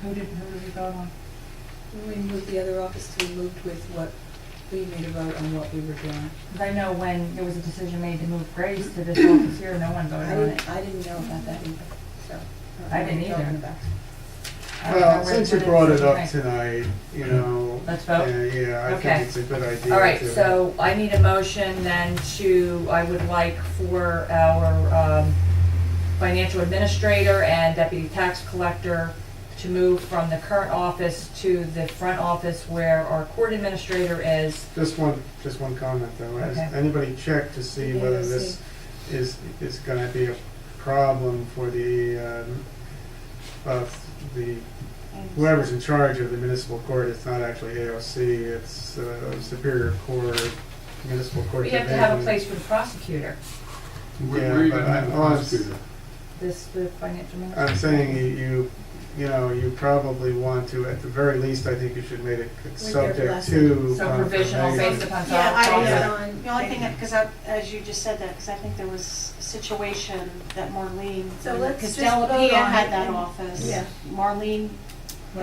Who did we vote on? When we moved the other office, we moved with what, we made a vote on what we were doing. Because I know when there was a decision made to move Grace to this office here, no one voted on it. I didn't know about that either, so. I didn't know what you're talking either. about. I don't know Well, where- since you where brought it decision up made. tonight, you know. Let's vote? Yeah, I Okay. think it's a good idea. All right, to- so I need a motion then I would like for our financial administrator and deputy tax collector to move from the current office to the front office where our court administrator is. Just one comment though. Has Okay. anybody checked to see whether this is gonna be a problem for the whoever's in charge of the municipal court? It's not actually AOC, it's Superior Court, Municipal Court We Division. have to have a place for the prosecutor, Yeah, Where are you but gonna have the I- prosecutor? the financial administrator. I'm saying you probably want to, at the very least, I think you should make it subject last to. So provisional confirmation. based upon. Yeah, Yeah. the only thing, because as you just said that, because I think there was a situation that Marlene, So let's because just vote Delapia on had it that and- office. Yeah. Marlene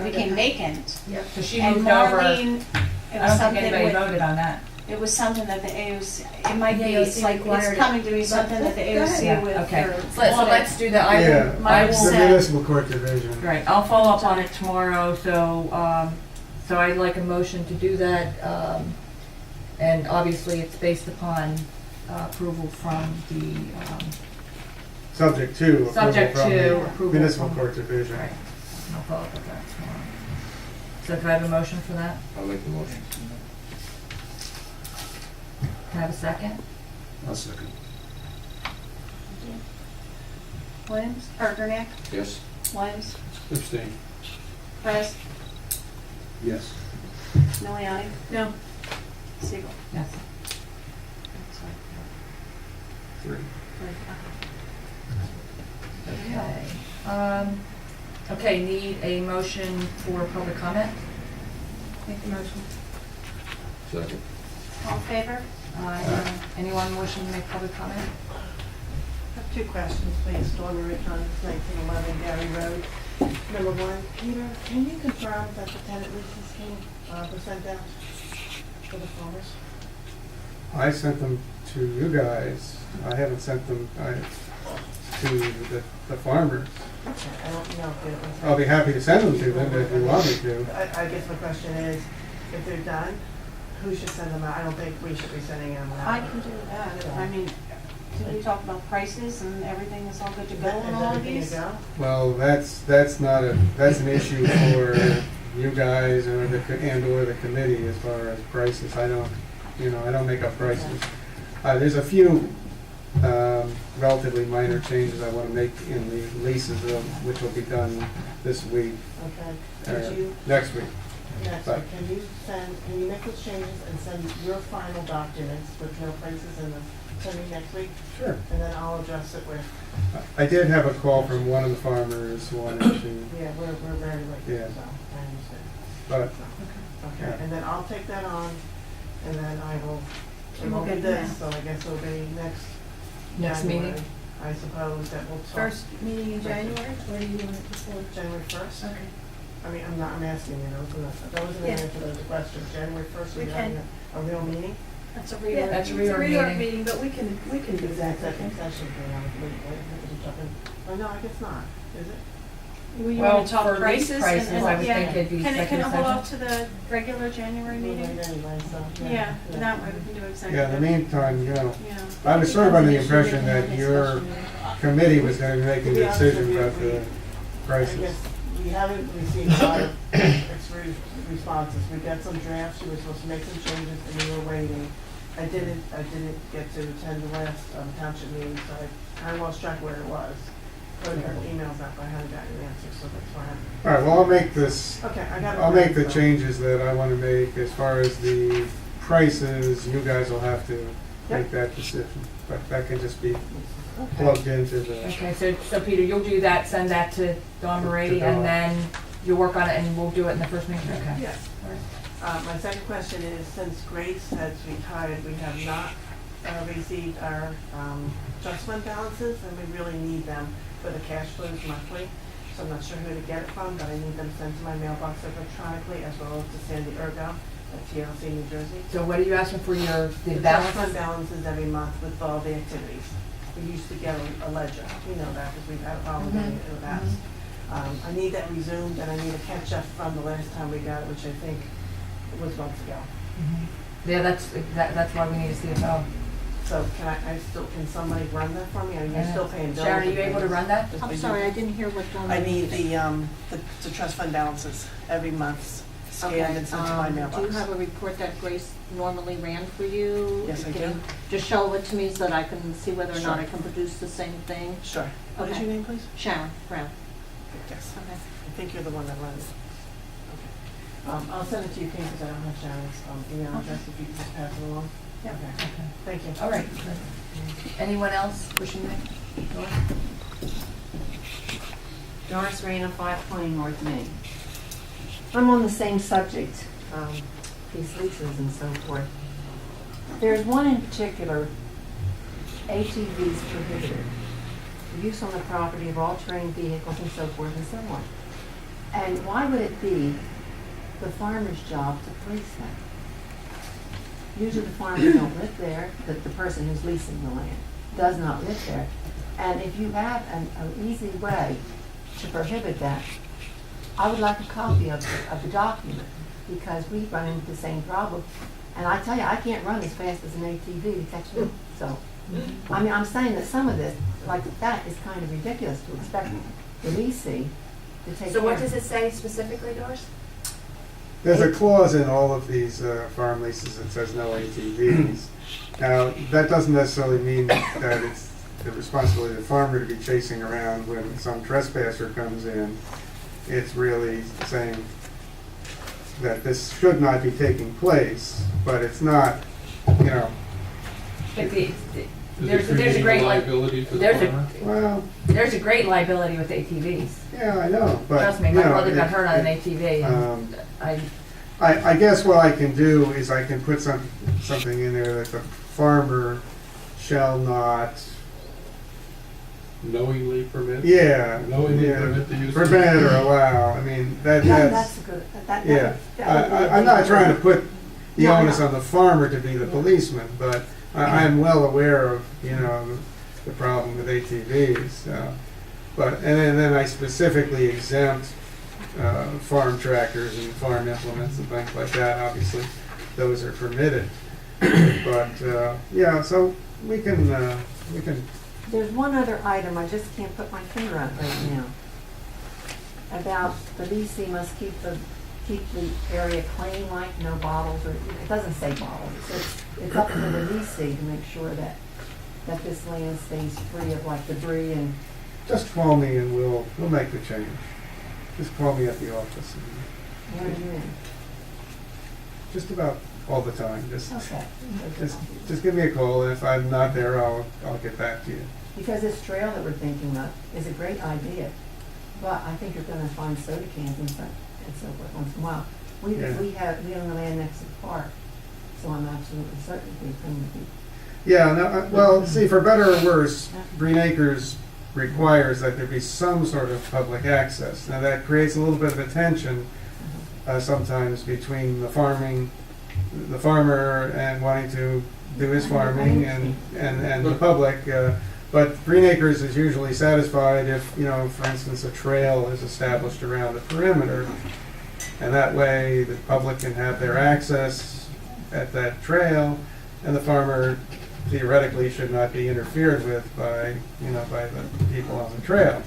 became vacant. Yep. So she And moved over. Marlene, it I was don't think something anybody with, voted on that. it was something that the AOC, it might be, The it's AOC like, required it's it. coming to be something that the Go ahead. AOC Yeah, with okay. her. So let's do that. Yeah, I the will, municipal court division. right, I'll follow up on it tomorrow, so I'd like a motion to do that. And obviously, it's based upon approval from the, Subject to approval subject from to the approval municipal from- court division. right. I'll follow up with that tomorrow. So can I have a motion for that? I'll make the motion. Can I have a second? I'll second. Williams, or Gurniak, Yes? Williams, Abstain. Perez, Yes. Miliani, No, Siegel. Yes. Three. Okay. Okay, need a motion for public comment? make the motion. Second. All in favor? Anyone wishing to make public comment? I have two questions, please. Dawn Rich on 1911 Gary Road. Number one, Peter, can you confirm that the tenant leases were sent out for the farmers? I sent them to you guys. I haven't sent them to the farmers. I don't know if it was. I'll be happy to send them to them if you want me to. I guess my question is, if they're done, who should send them out? I don't think we should be sending them out. I can do that. I mean, did we talk about prices and everything is all good to go Is on all of everything these? to go? Well, that's an issue for you guys or the committee as far as prices. I don't make up prices. There's a few relatively minor changes I want to make in the leases, which will be done this week, Okay. Could you, next week. next but- week, can you make those changes and send your final documents with no prices in them, send me next week? Sure. And then I'll address it with, I did have a call from one of the farmers who wanted to, yeah, we're very late, Yeah. so I understand. but Okay, Yeah. and then I'll take that on, and then I will, it And we'll won't be get this, them so I guess it'll be Next meeting? January, I suppose that we'll talk. First meeting in January, or do you want it before? January first? Okay. I mean, I'm asking, that wasn't an Yeah. answer to the question. January first, We we're having can. a real meeting? That's a Yeah, reorg. That's a It's reorg meeting. meeting, but we can do Is that. that second session thing, oh, no, I guess not, is it? Will you Well, want to talk for lease prices? prices, I would yeah. think it'd be Can it executive hold session. off to the regular January We're meeting? late anyway, so, Yeah, that way we can do executive. Yeah, in the meantime, you know, Yeah. I was sort of under the Becomes an issue impression with that the your discussion. committee was gonna be making To a be honest decision with you, about the I prices. guess we haven't received a lot of responses. We got some drafts, we were supposed to make some changes, and we were waiting. I didn't get to attend the last township meeting, so I kinda lost track where it was. Put her emails up, I haven't gotten an answer, so that's why All right, well, I'll make this, okay, I got it. I'll make the so- changes that I wanna make as far as the prices. You guys will have to make that decision, but that can just be Okay. plugged into the, Okay, so Peter, you'll do that, send that to Dawn Moretti, and then you'll work on it, and we'll do it in the first meeting, okay? Yes. My second question is, since Grace has retired, we have not received our trust fund balances, and we really need them for the cash flows monthly. So I'm not sure who to get it from, but I need them sent to my mailbox electronically, as well as to Sandy Ergo at TLC New Jersey. So what are you asking for your, the The trust fund balance? balances every month with all the activities. We used to get a ledger, you know that, because we've had a problem getting it in the past. I need that resumed, and I need a catch-up from the last time we got it, which I think was months ago. Yeah, that's why we need a CFO. So can somebody run that for me? Are you still paying bills? Sharon, are you able to run that? I'm sorry, I didn't hear what Dawn. I need the trust fund balances every month scanned and sent to my mailbox. Do you have a report that Grace normally ran for you? Yes, I Can do. you just show it to me so that I can see whether or not Sure. I can produce the same thing? Sure. What is Okay. your name, please? Sharon Brown. Yes. Okay. I think you're the one that runs. Okay. I'll send it to you, Kate, because I don't have Sharon's email address, if you could just pass it along. Yeah. Okay. Thank you. All right. Anyone else wishing to? Doris? Doris Rayner, 520 North Main. I'm on the same subject, these leases and so forth. There's one in particular, ATVs prohibited. The use on the property of all terrain vehicles and so forth and so on. And why would it be the farmer's job to police that? Usually the farmers don't live there, the person who's leasing the land does not live there. And if you have an easy way to prohibit that, I would like a copy of the document, because we run into the same problem. And I tell you, I can't run as fast as an ATV to catch me. So, I mean, I'm saying that some of this, like that, is kind of ridiculous to expect the leasing to take So what care does of. it say specifically, Doris? there's a clause in all of these farm leases that says no ATVs. Now, that doesn't necessarily mean that it's the responsibility of the farmer to be chasing around when some trespasser comes in. It's really saying that this should not be taking place, but it's not, you know, There's Is it a creating great liability for the there's a- farmer? well, there's a great liability with ATVs. yeah, I know, but, Trust me, you my know, brother got it- hurt on an it- ATV. And I guess what I can do is I can put something in there that the farmer shall not, Knowingly permit? yeah, Knowingly permit the use of. prevent or allow, I mean, Yeah, that's, that's a good, yeah. that would be a I'm big not trying to one. put the No, onus no. on the farmer to be the policeman, but I'm well aware of, you know, the problem with ATVs. But, and then I specifically exempt farm tractors and farm implements and things like that. Obviously, those are permitted. But, yeah, so we can, There's one other item I just can't put my finger on right now. About the VC must keep the area clean, like no bottles, or, it doesn't say bottles. It's up to the VC to make sure that this land stays free of like debris and, just call me and we'll make the change. Just call me at the office. what are you in? Just about all the time. Okay. Just give me a call, and if I'm not there, I'll get back to you. Because this trail that we're thinking of is a great idea, but I think you're gonna find soda cans and so forth once in a while. We own the land next to the park, so I'm absolutely certain we couldn't be. Yeah, no, well, see, for better or worse, Green Acres requires that there be some sort of public access. Now, that creates a little bit of a tension sometimes between the farming the farmer and wanting to do his farming and the public. But Green Acres is usually satisfied if, you know, for instance, a trail is established around the perimeter. And that way the public can have their access at that trail, and the farmer theoretically should not be interfered with by, you know, by the people on the trail.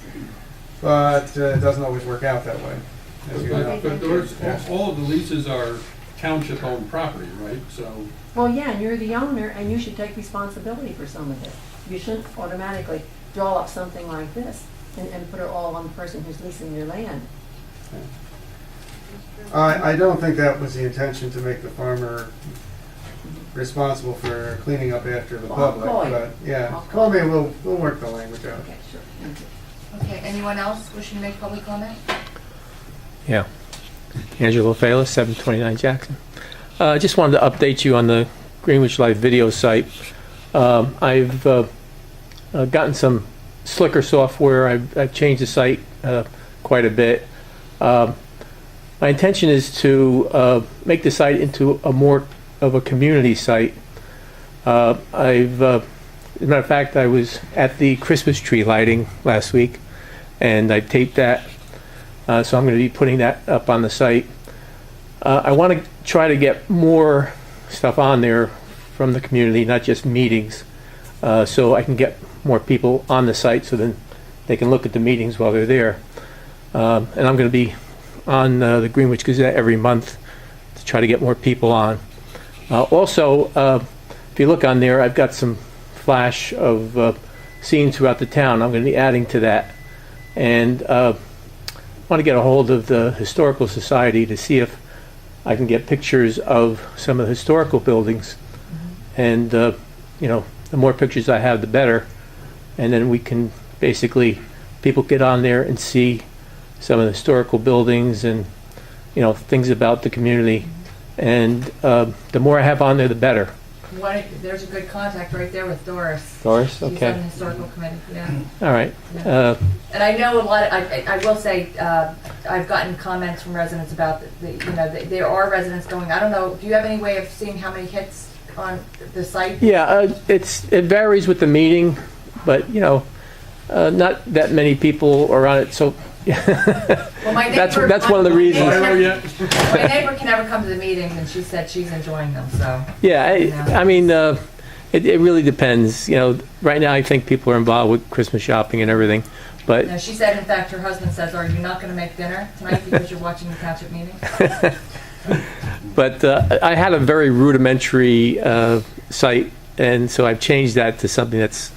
But it doesn't always work out that way, as you know. But Doris, all of the leases are township-owned property, right? So, Well, yeah, and you're the owner, and you should take responsibility for some of it. You shouldn't automatically draw up something like this and put it all on the person who's leasing your land. I don't think that was the intention, to make the farmer responsible for cleaning up after the Well, I'll public, call you. but yeah, I'll call me and we'll work the language out. Okay, sure. Thank you. Okay, anyone else wishing to make public comment? Yeah. Angelo Fela, 729 Jackson. Just wanted to update you on the Greenwich Live video site. I've gotten some slicker software. I've changed the site quite a bit. My intention is to make the site into a more of a community site. As a matter of fact, I was at the Christmas tree lighting last week, and I taped that. So I'm going to be putting that up on the site. I want to try to get more stuff on there from the community, not just meetings, so I can get more people on the site so then they can look at the meetings while they're there. And I'm going to be on the Greenwich Gazette every month to try to get more people on. Also, if you look on there, I've got some flash of scenes throughout the town. I'm going to be adding to that. And I want to get a hold of the Historical Society to see if I can get pictures of some of the historical buildings. And, you know, the more pictures I have, the better. And then we can basically, people get on there and see some of the historical buildings and, you know, things about the community. And the more I have on there, the better. There's a good contact right there with Doris. Doris, She's on the okay. historical committee, yeah. All right. Yeah. And I know a lot, I will say, I've gotten comments from residents about, there are residents going, I don't know, do you have any way of seeing how many hits on the site? Yeah, it varies with the meeting, but, you know, not that many people are on it, so Well, my neighbor, that's one of the reasons. My neighbor can never come to the meetings, and she said she's enjoying them, so. Yeah, I mean, it really depends. You know, right now I think people are involved with Christmas shopping and everything, but No, she said, in fact, her husband says, are you not going to make dinner tonight because you're watching the township meeting? but I had a very rudimentary site, and so I've changed that to something that's